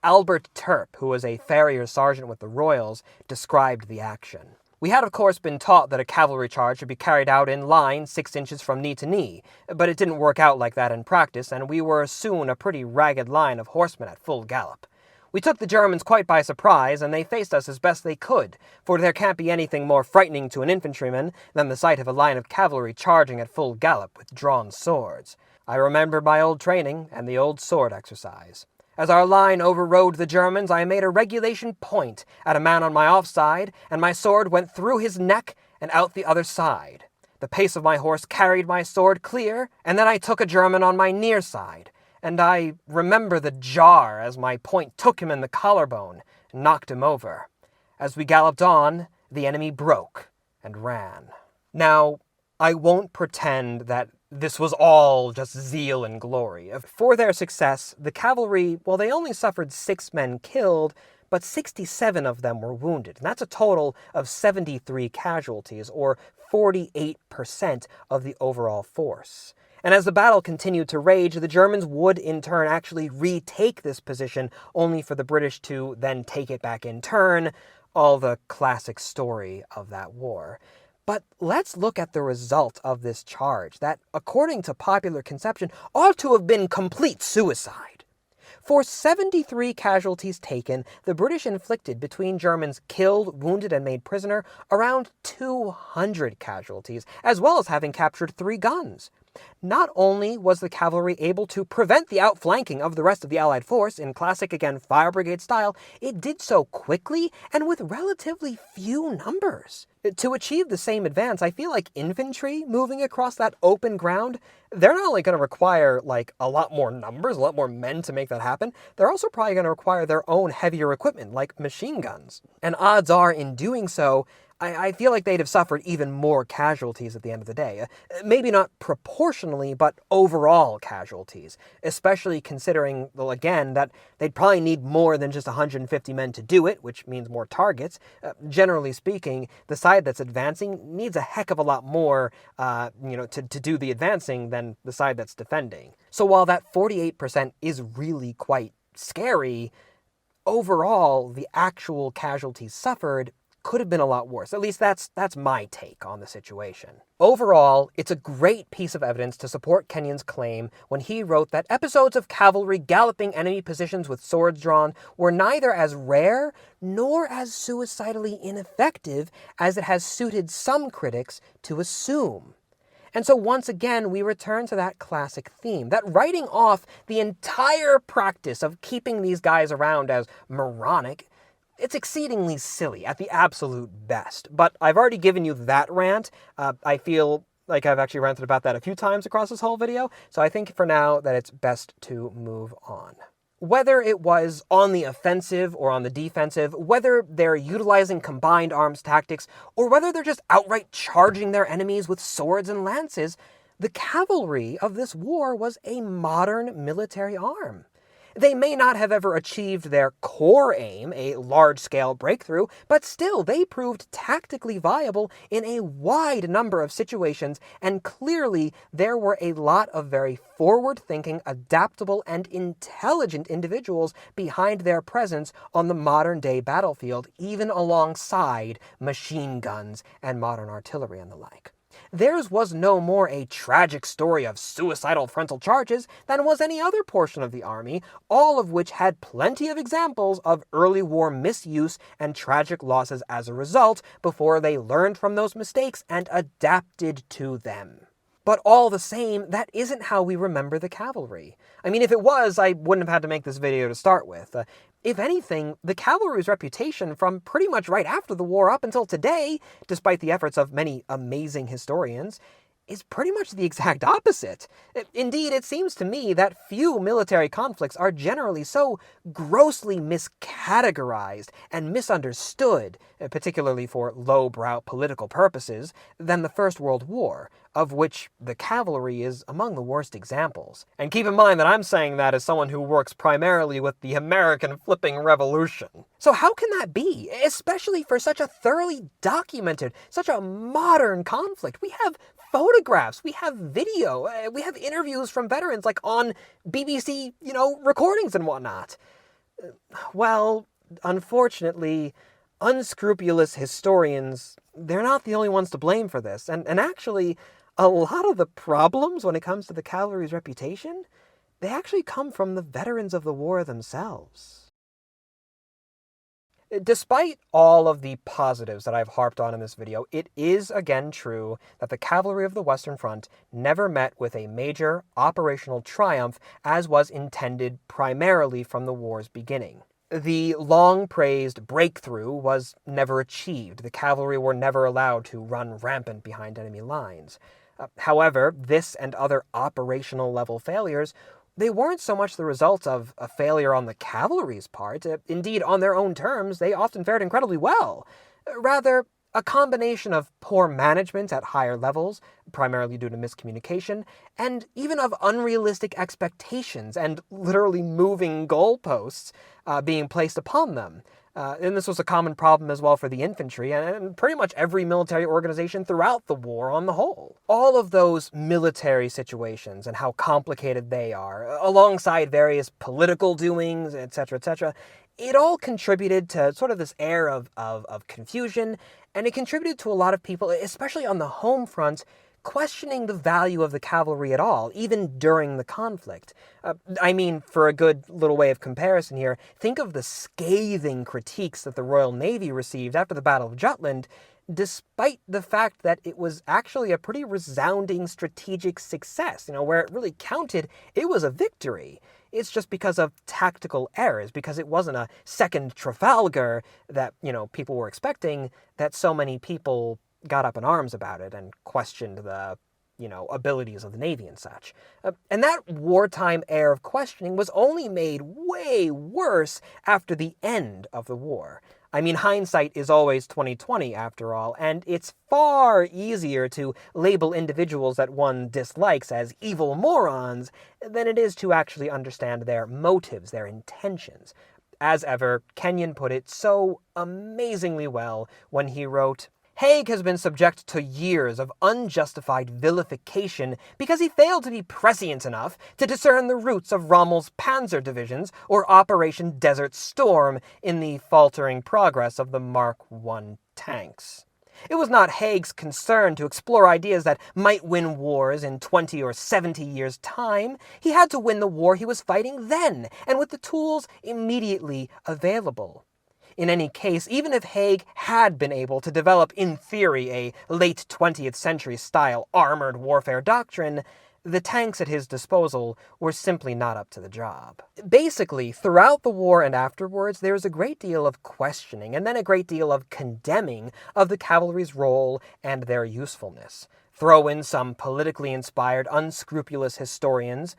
Albert Terp, who was a farrier sergeant with the Royals, described the action. We had, of course, been taught that a cavalry charge should be carried out in line 6 inches from knee to knee, but it didn't work out like that in practice, and we were soon a pretty ragged line of horsemen at full gallop. We took the Germans quite by surprise, and they faced us as best they could, for there can't be anything more frightening to an infantryman than the sight of a line of cavalry charging at full gallop with drawn swords. I remember my old training and the old sword exercise. As our line overrode the Germans, I made a regulation point at a man on my offside, and my sword went through his neck and out the other side. The pace of my horse carried my sword clear, and then I took a German on my near side, and I remember the jar as my point took him in the collarbone and knocked him over. As we galloped on, the enemy broke and ran. Now, I won't pretend that this was all just zeal and glory. For their success, the cavalry, well, they only suffered 6 men killed, but 67 of them were wounded. And that's a total of 73 casualties, or 48% of the overall force. And as the battle continued to rage, the Germans would in turn actually retake this position, only for the British to then take it back in turn, all the classic story of that war. But let's look at the result of this charge that, according to popular conception, ought to have been complete suicide. For 73 casualties taken, the British inflicted between Germans killed, wounded, and made prisoner around 200 casualties, as well as having captured 3 guns. Not only was the cavalry able to prevent the outflanking of the rest of the Allied force in classic, again, fire brigade style, it did so quickly and with relatively few numbers. To achieve the same advance, I feel like infantry moving across that open ground, they're not only going to require a lot more numbers, a lot more men to make that happen, they're also probably going to require their own heavier equipment like machine guns. And odds are, in doing so, I feel like they'd have suffered even more casualties at the end of the day. Maybe not proportionally, but overall casualties. Especially considering, well, again, that they'd probably need more than just 150 men to do it, which means more targets. Generally speaking, the side that's advancing needs a heck of a lot more, to do the advancing than the side that's defending. So while that 48% is really quite scary, overall, the actual casualties suffered could have been a lot worse. At least that's my take on the situation. Overall, it's a great piece of evidence to support Kenyon's claim when he wrote that episodes of cavalry galloping enemy positions with swords drawn were neither as rare nor as suicidally ineffective as it has suited some critics to assume. And so once again, we return to that classic theme, that writing off the entire practice of keeping these guys around as moronic. It's exceedingly silly at the absolute best, but I've already given you that rant. I feel like I've actually ranted about that a few times across this whole video, so I think for now that it's best to move on. Whether it was on the offensive or on the defensive, whether they're utilizing combined arms tactics, or whether they're just outright charging their enemies with swords and lances, the cavalry of this war was a modern military arm. They may not have ever achieved their core aim, a large-scale breakthrough, but still they proved tactically viable in a wide number of situations, and clearly there were a lot of very forward-thinking, adaptable, and intelligent individuals behind their presence on the modern-day battlefield, even alongside machine guns and modern artillery and the like. Theirs was no more a tragic story of suicidal frontal charges than was any other portion of the army, all of which had plenty of examples of early war misuse and tragic losses as a result before they learned from those mistakes and adapted to them. But all the same, that isn't how we remember the cavalry. I mean, if it was, I wouldn't have had to make this video to start with. If anything, the cavalry's reputation from pretty much right after the war up until today, despite the efforts of many amazing historians, is pretty much the exact opposite. Indeed, it seems to me that few military conflicts are generally so grossly miscategorized and misunderstood, particularly for lowbrow political purposes, than the First World War, of which the cavalry is among the worst examples. And keep in mind that I'm saying that as someone who works primarily with the American flipping revolution. So how can that be? Especially for such a thoroughly documented, such a modern conflict. We have photographs, we have video, we have interviews from veterans, like on BBC, recordings and whatnot. Well, unfortunately, unscrupulous historians, they're not the only ones to blame for this. And actually, a lot of the problems when it comes to the cavalry's reputation, they actually come from the veterans of the war themselves. Despite all of the positives that I've harped on in this video, it is again true that the cavalry of the Western Front never met with a major operational triumph as was intended primarily from the war's beginning. The long-praised breakthrough was never achieved. The cavalry were never allowed to run rampant behind enemy lines. However, this and other operational-level failures, they weren't so much the result of a failure on the cavalry's part. Indeed, on their own terms, they often fared incredibly well. Rather, a combination of poor management at higher levels, primarily due to miscommunication, and even of unrealistic expectations and literally moving goalposts being placed upon them. And this was a common problem as well for the infantry and pretty much every military organization throughout the war on the whole. All of those military situations and how complicated they are, alongside various political doings, etc., it all contributed to sort of this air of confusion, and it contributed to a lot of people, especially on the home front, questioning the value of the cavalry at all, even during the conflict. For a good little way of comparison here, think of the scathing critiques that the Royal Navy received after the Battle of Jutland, despite the fact that it was actually a pretty resounding strategic success. Where it really counted, it was a victory. It's just because of tactical errors, because it wasn't a second Trafalgar that, people were expecting, that so many people got up in arms about it and questioned the, abilities of the Navy and such. And that wartime air of questioning was only made way worse after the end of the war. Hindsight is always 20/20 after all, and it's far easier to label individuals that one dislikes as evil morons than it is to actually understand their motives, their intentions. As ever, Kenyon put it so amazingly well when he wrote, "Haig has been subject to years of unjustified vilification because he failed to be prescient enough to discern the roots of Rommel's panzer divisions or Operation Desert Storm in the faltering progress of the Mark I tanks. It was not Haig's concern to explore ideas that might win wars in 20 or 70 years' time. He had to win the war he was fighting then, and with the tools immediately available. In any case, even if Haig had been able to develop in theory a late 20th century style armored warfare doctrine, the tanks at his disposal were simply not up to the job." Basically, throughout the war and afterwards, there was a great deal of questioning and then a great deal of condemning of the cavalry's role and their usefulness. Throw in some politically inspired, unscrupulous historians,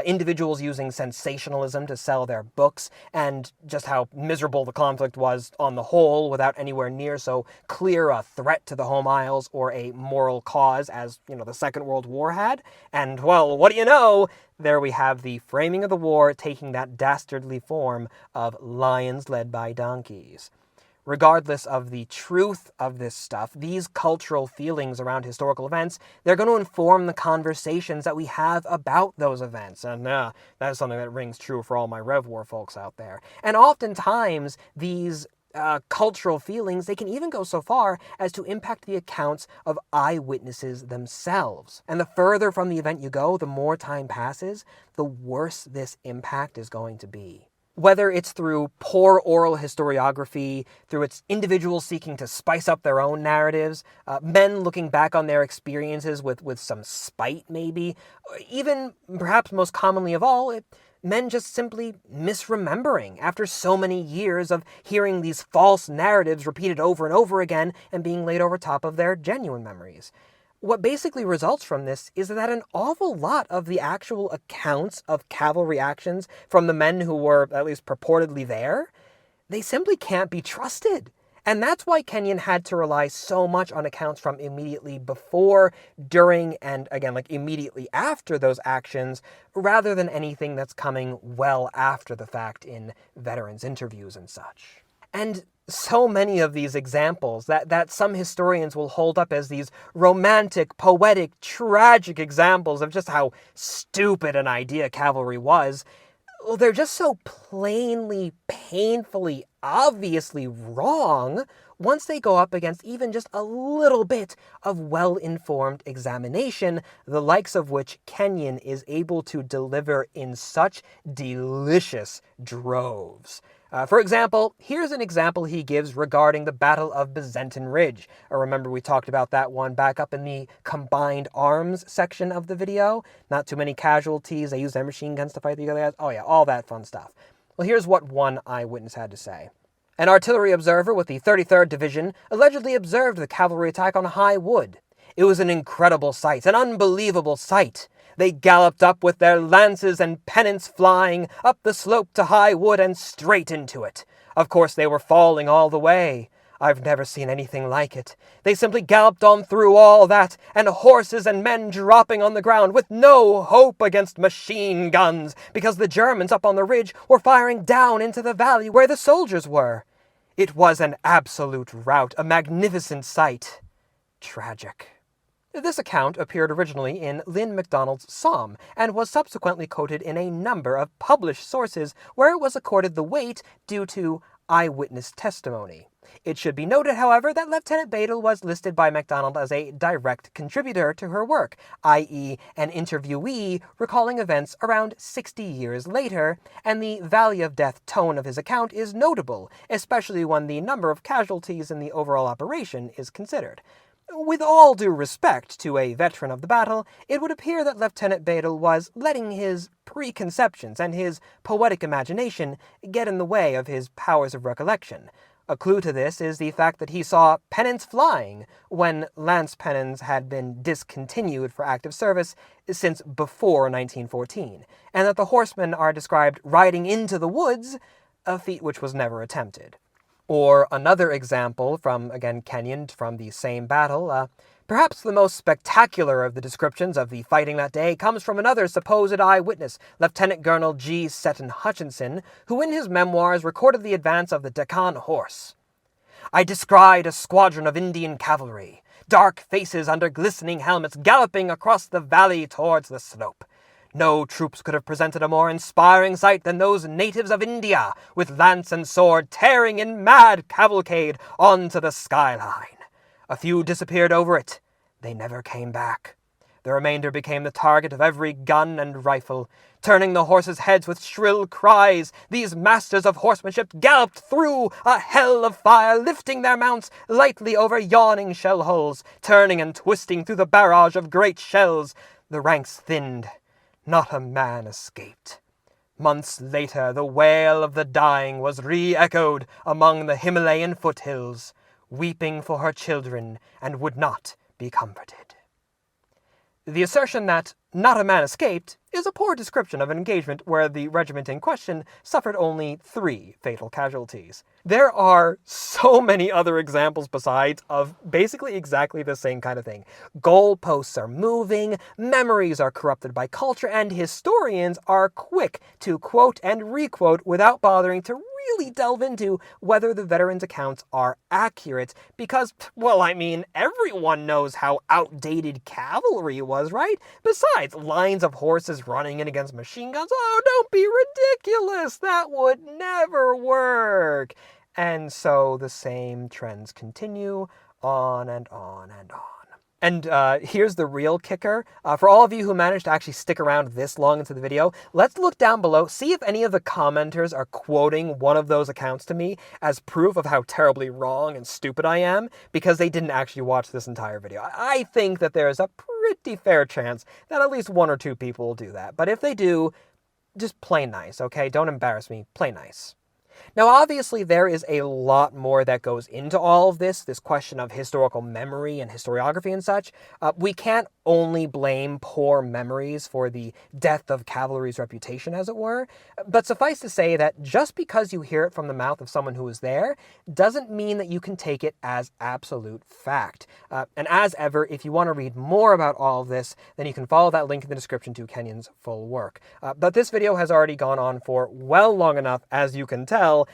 individuals using sensationalism to sell their books, and just how miserable the conflict was on the whole without anywhere near so clear a threat to the home isles or a moral cause as, the Second World War had. And, well, what do you know? There we have the framing of the war taking that dastardly form of lions led by donkeys. Regardless of the truth of this stuff, these cultural feelings around historical events, they're going to inform the conversations that we have about those events. And that is something that rings true for all my Rev War folks out there. And oftentimes, these cultural feelings, they can even go so far as to impact the accounts of eyewitnesses themselves. And the further from the event you go, the more time passes, the worse this impact is going to be. Whether it's through poor oral historiography, through its individuals seeking to spice up their own narratives, men looking back on their experiences with some spite maybe, or even, perhaps most commonly of all, men just simply misremembering after so many years of hearing these false narratives repeated over and over again and being laid over top of their genuine memories. what basically results from this is that an awful lot of the actual accounts of cavalry actions from the men who were at least purportedly there, they simply can't be trusted. And that's why Kenyon had to rely so much on accounts from immediately before, during, and again, like immediately after those actions, rather than anything that's coming well after the fact in veterans' interviews and such. And so many of these examples that some historians will hold up as these romantic, poetic, tragic examples of just how stupid an idea cavalry was, well, they're just so plainly, painfully, obviously wrong once they go up against even just a little bit of well-informed examination, the likes of which Kenyon is able to deliver in such delicious droves. For example, here's an example he gives regarding the Battle of Bezenton Ridge. Remember we talked about that one back up in the combined arms section of the video? Not too many casualties, they used their machine guns to fight the other guys. Oh yeah, all that fun stuff. Well, here's what one eyewitness had to say. An artillery observer with the 33rd Division allegedly observed the cavalry attack on High Wood. It was an incredible sight, an unbelievable sight. They galloped up with their lances and pennants flying up the slope to High Wood and straight into it. Of course they were falling all the way. I've never seen anything like it. They simply galloped on through all that, and horses and men dropping on the ground with no hope against machine guns, because the Germans up on the ridge were firing down into the valley where the soldiers were. It was an absolute rout, a magnificent sight. Tragic. This account appeared originally in Lynn MacDonald's Psalm, and was subsequently quoted in a number of published sources where it was accorded the weight due to eyewitness testimony. It should be noted, however, that Lieutenant Badel was listed by MacDonald as a direct contributor to her work, i.e. an interviewee recalling events around 60 years later, and the valley-of-death tone of his account is notable, especially when the number of casualties in the overall operation is considered. With all due respect to a veteran of the battle, it would appear that Lieutenant Badel was letting his preconceptions and his poetic imagination get in the way of his powers of recollection. A clue to this is the fact that he saw pennants flying when lance pennants had been discontinued for active service since before 1914, and that the horsemen are described riding into the woods, a feat which was never attempted. Or another example from, again, Kenyon, from the same battle. Perhaps the most spectacular of the descriptions of the fighting that day comes from another supposed eyewitness, Lieutenant Colonel G. Seton Hutchinson, who in his memoirs recorded the advance of the Deccan Horse. I descried a squadron of Indian cavalry, dark faces under glistening helmets, galloping across the valley towards the slope. No troops could have presented a more inspiring sight than those natives of India, with lance and sword tearing in mad cavalcade onto the skyline. A few disappeared over it. They never came back. The remainder became the target of every gun and rifle. Turning the horses' heads with shrill cries, these masters of horsemanship galloped through a hell of fire, lifting their mounts lightly over yawning shell holes, turning and twisting through the barrage of great shells. The ranks thinned. Not a man escaped. Months later, the wail of the dying was re-echoed among the Himalayan foothills, weeping for her children and would not be comforted. The assertion that not a man escaped is a poor description of an engagement where the regiment in question suffered only 3 fatal casualties. There are so many other examples besides of basically exactly the same kind of thing. Goalposts are moving, memories are corrupted by culture, and historians are quick to quote and requote without bothering to really delve into whether the veterans' accounts are accurate, because, well, I mean, everyone knows how outdated cavalry was, right? Besides, lines of horses running in against machine guns, oh, don't be ridiculous! That would never work! And so the same trends continue on and on and on. And here's the real kicker. For all of you who managed to actually stick around this long into the video, let's look down below, see if any of the commenters are quoting one of those accounts to me as proof of how terribly wrong and stupid I am, because they didn't actually watch this entire video. I think that there's a pretty fair chance that at least 1 or 2 people will do that. But if they do, just play nice, okay? Don't embarrass me. Play nice. Now, obviously, there is a lot more that goes into all of this question of historical memory and historiography and such. We can't only blame poor memories for the death of cavalry's reputation, as it were, but suffice to say that just because you hear it from the mouth of someone who was there doesn't mean that you can take it as absolute fact. And as ever, if you want to read more about all of this, then you can follow that link in the description to Kenyon's full work. But this video has already gone on for well long enough, as you can tell,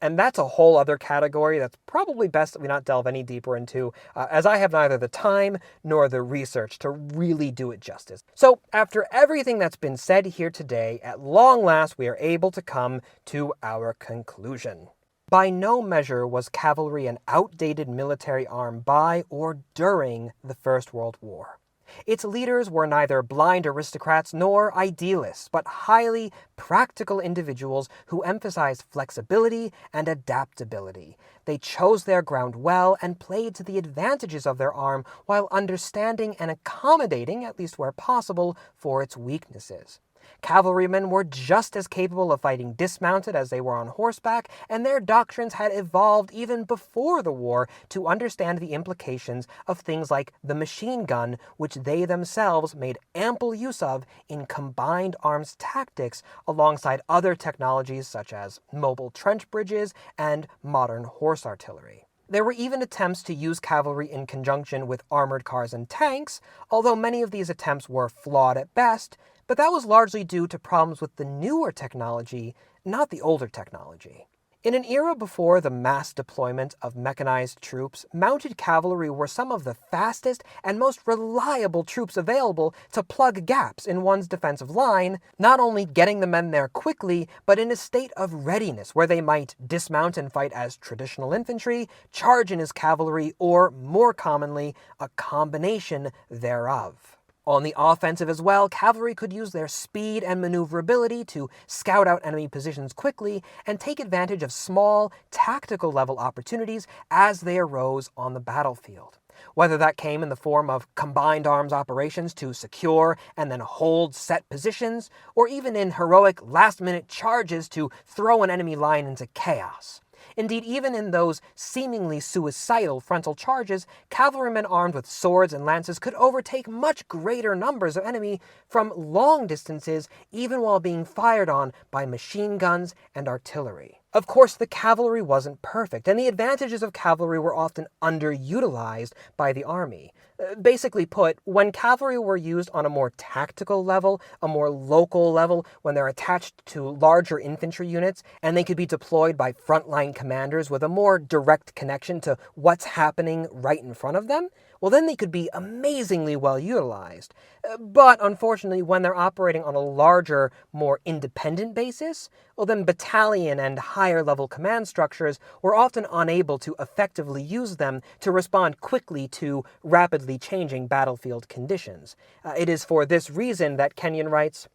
and that's a whole other category that's probably best that we not delve any deeper into, as I have neither the time nor the research to really do it justice. So after everything that's been said here today, at long last we are able to come to our conclusion. By no measure was cavalry an outdated military arm by or during the First World War. Its leaders were neither blind aristocrats nor idealists, but highly practical individuals who emphasized flexibility and adaptability. They chose their ground well and played to the advantages of their arm while understanding and accommodating, at least where possible, for its weaknesses. Cavalrymen were just as capable of fighting dismounted as they were on horseback, and their doctrines had evolved even before the war to understand the implications of things like the machine gun, which they themselves made ample use of in combined arms tactics alongside other technologies such as mobile trench bridges and modern horse artillery. There were even attempts to use cavalry in conjunction with armored cars and tanks, although many of these attempts were flawed at best, but that was largely due to problems with the newer technology, not the older technology. In an era before the mass deployment of mechanized troops, mounted cavalry were some of the fastest and most reliable troops available to plug gaps in one's defensive line, not only getting the men there quickly, but in a state of readiness where they might dismount and fight as traditional infantry, charge in as cavalry, or, more commonly, a combination thereof. On the offensive as well, cavalry could use their speed and maneuverability to scout out enemy positions quickly and take advantage of small, tactical-level opportunities as they arose on the battlefield. Whether that came in the form of combined arms operations to secure and then hold set positions, or even in heroic last-minute charges to throw an enemy line into chaos. Indeed, even in those seemingly suicidal frontal charges, cavalrymen armed with swords and lances could overtake much greater numbers of enemy from long distances, even while being fired on by machine guns and artillery. Of course, the cavalry wasn't perfect, and the advantages of cavalry were often underutilized by the army. Basically put, when cavalry were used on a more tactical level, a more local level, when they're attached to larger infantry units, and they could be deployed by frontline commanders with a more direct connection to what's happening right in front of them, well, then they could be amazingly well utilized. But unfortunately, when they're operating on a larger, more independent basis, well, then battalion and higher level command structures were often unable to effectively use them to respond quickly to rapidly changing battlefield conditions. It is for this reason that Kenyon writes,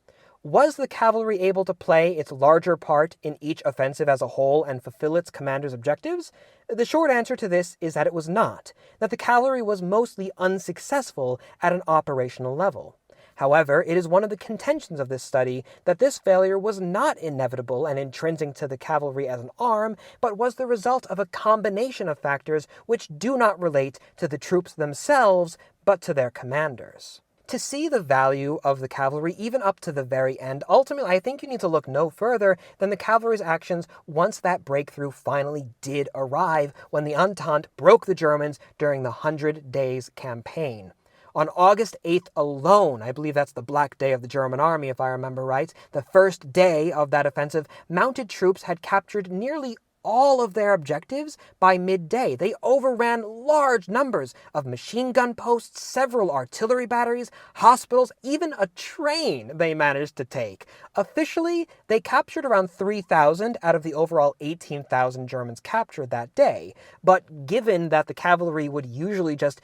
"Was the cavalry able to play its larger part in each offensive as a whole and fulfill its commander's objectives? The short answer to this is that it was not, that the cavalry was mostly unsuccessful at an operational level. However, it is one of the contentions of this study that this failure was not inevitable and intrinsic to the cavalry as an arm, but was the result of a combination of factors which do not relate to the troops themselves, but to their commanders." To see the value of the cavalry, even up to the very end, ultimately I think you need to look no further than the cavalry's actions once that breakthrough finally did arrive, when the Entente broke the Germans during the 100 Days campaign. On August 8th alone, I believe that's the Black Day of the German Army if I remember right, the first day of that offensive, mounted troops had captured nearly all of their objectives by midday. They overran large numbers of machine gun posts, several artillery batteries, hospitals, even a train they managed to take. Officially, they captured around 3,000 out of the overall 18,000 Germans captured that day. But given that the cavalry would usually just,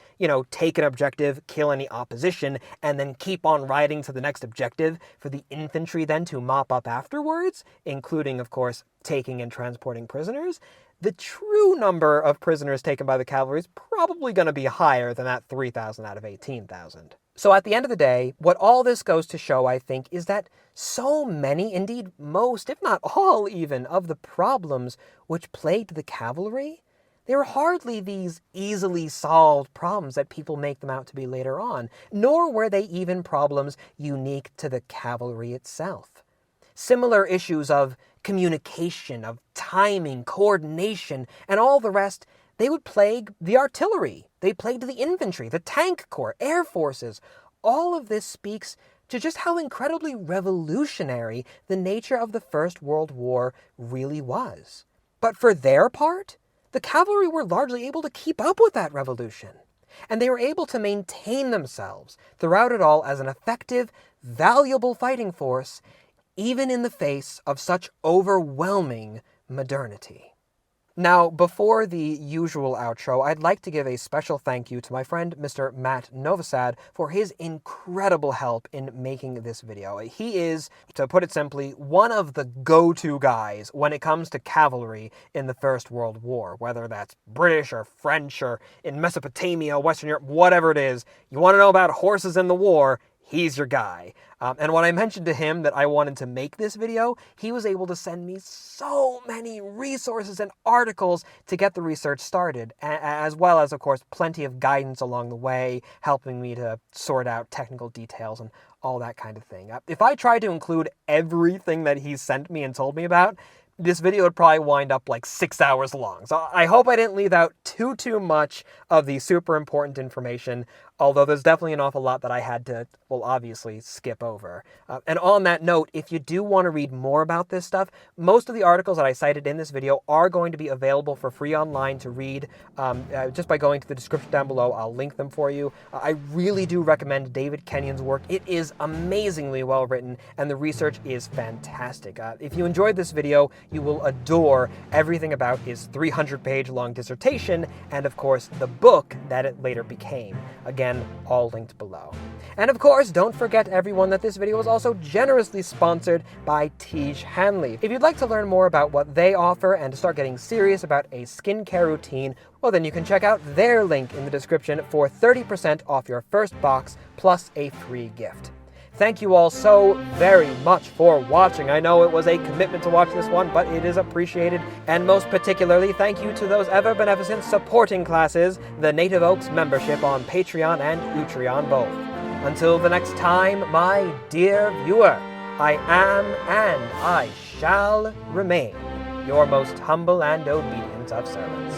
take an objective, kill any opposition, and then keep on riding to the next objective for the infantry then to mop up afterwards, including, of course, taking and transporting prisoners, the true number of prisoners taken by the cavalry is probably going to be higher than that 3,000 out of 18,000. So at the end of the day, what all this goes to show, I think, is that so many, indeed most, if not all even, of the problems which plagued the cavalry, they were hardly these easily solved problems that people make them out to be later on, nor were they even problems unique to the cavalry itself. Similar issues of communication, of timing, coordination, and all the rest, they would plague the artillery. They plagued the infantry, the tank corps, air forces. All of this speaks to just how incredibly revolutionary the nature of the First World War really was. But for their part, the cavalry were largely able to keep up with that revolution. And they were able to maintain themselves throughout it all as an effective, valuable fighting force, even in the face of such overwhelming modernity. Now, before the usual outro, I'd like to give a special thank you to my friend, Mr. Matt Novosad, for his incredible help in making this video. He is, to put it simply, one of the go-to guys when it comes to cavalry in the First World War, whether that's British or French or in Mesopotamia, Western Europe, whatever it is. You want to know about horses in the war, he's your guy. And when I mentioned to him that I wanted to make this video, he was able to send me so many resources and articles to get the research started, as well as, of course, plenty of guidance along the way, helping me to sort out technical details and all that kind of thing. If I tried to include everything that he sent me and told me about, this video would probably wind up like 6 hours long. So I hope I didn't leave out too much of the super important information, although there's definitely an awful lot that I had to, well, obviously skip over. And on that note, if you do want to read more about this stuff, most of the articles that I cited in this video are going to be available for free online to read just by going to the description down below. I'll link them for you. I really do recommend David Kenyon's work. It is amazingly well written, and the research is fantastic. If you enjoyed this video, you will adore everything about his 300-page long dissertation, and of course, the book that it later became. Again, all linked below. And of course, don't forget everyone that this video is also generously sponsored by Tiege Hanley. If you'd like to learn more about what they offer and to start getting serious about a skincare routine, well then you can check out their link in the description for 30% off your first box plus a free gift. Thank you all so very much for watching. I know it was a commitment to watch this one, but it is appreciated. And most particularly, thank you to those ever-beneficent supporting classes, the Native Oaks membership on Patreon and Utreon both. Until the next time, my dear viewer, I am and I shall remain your most humble and obedient of servants.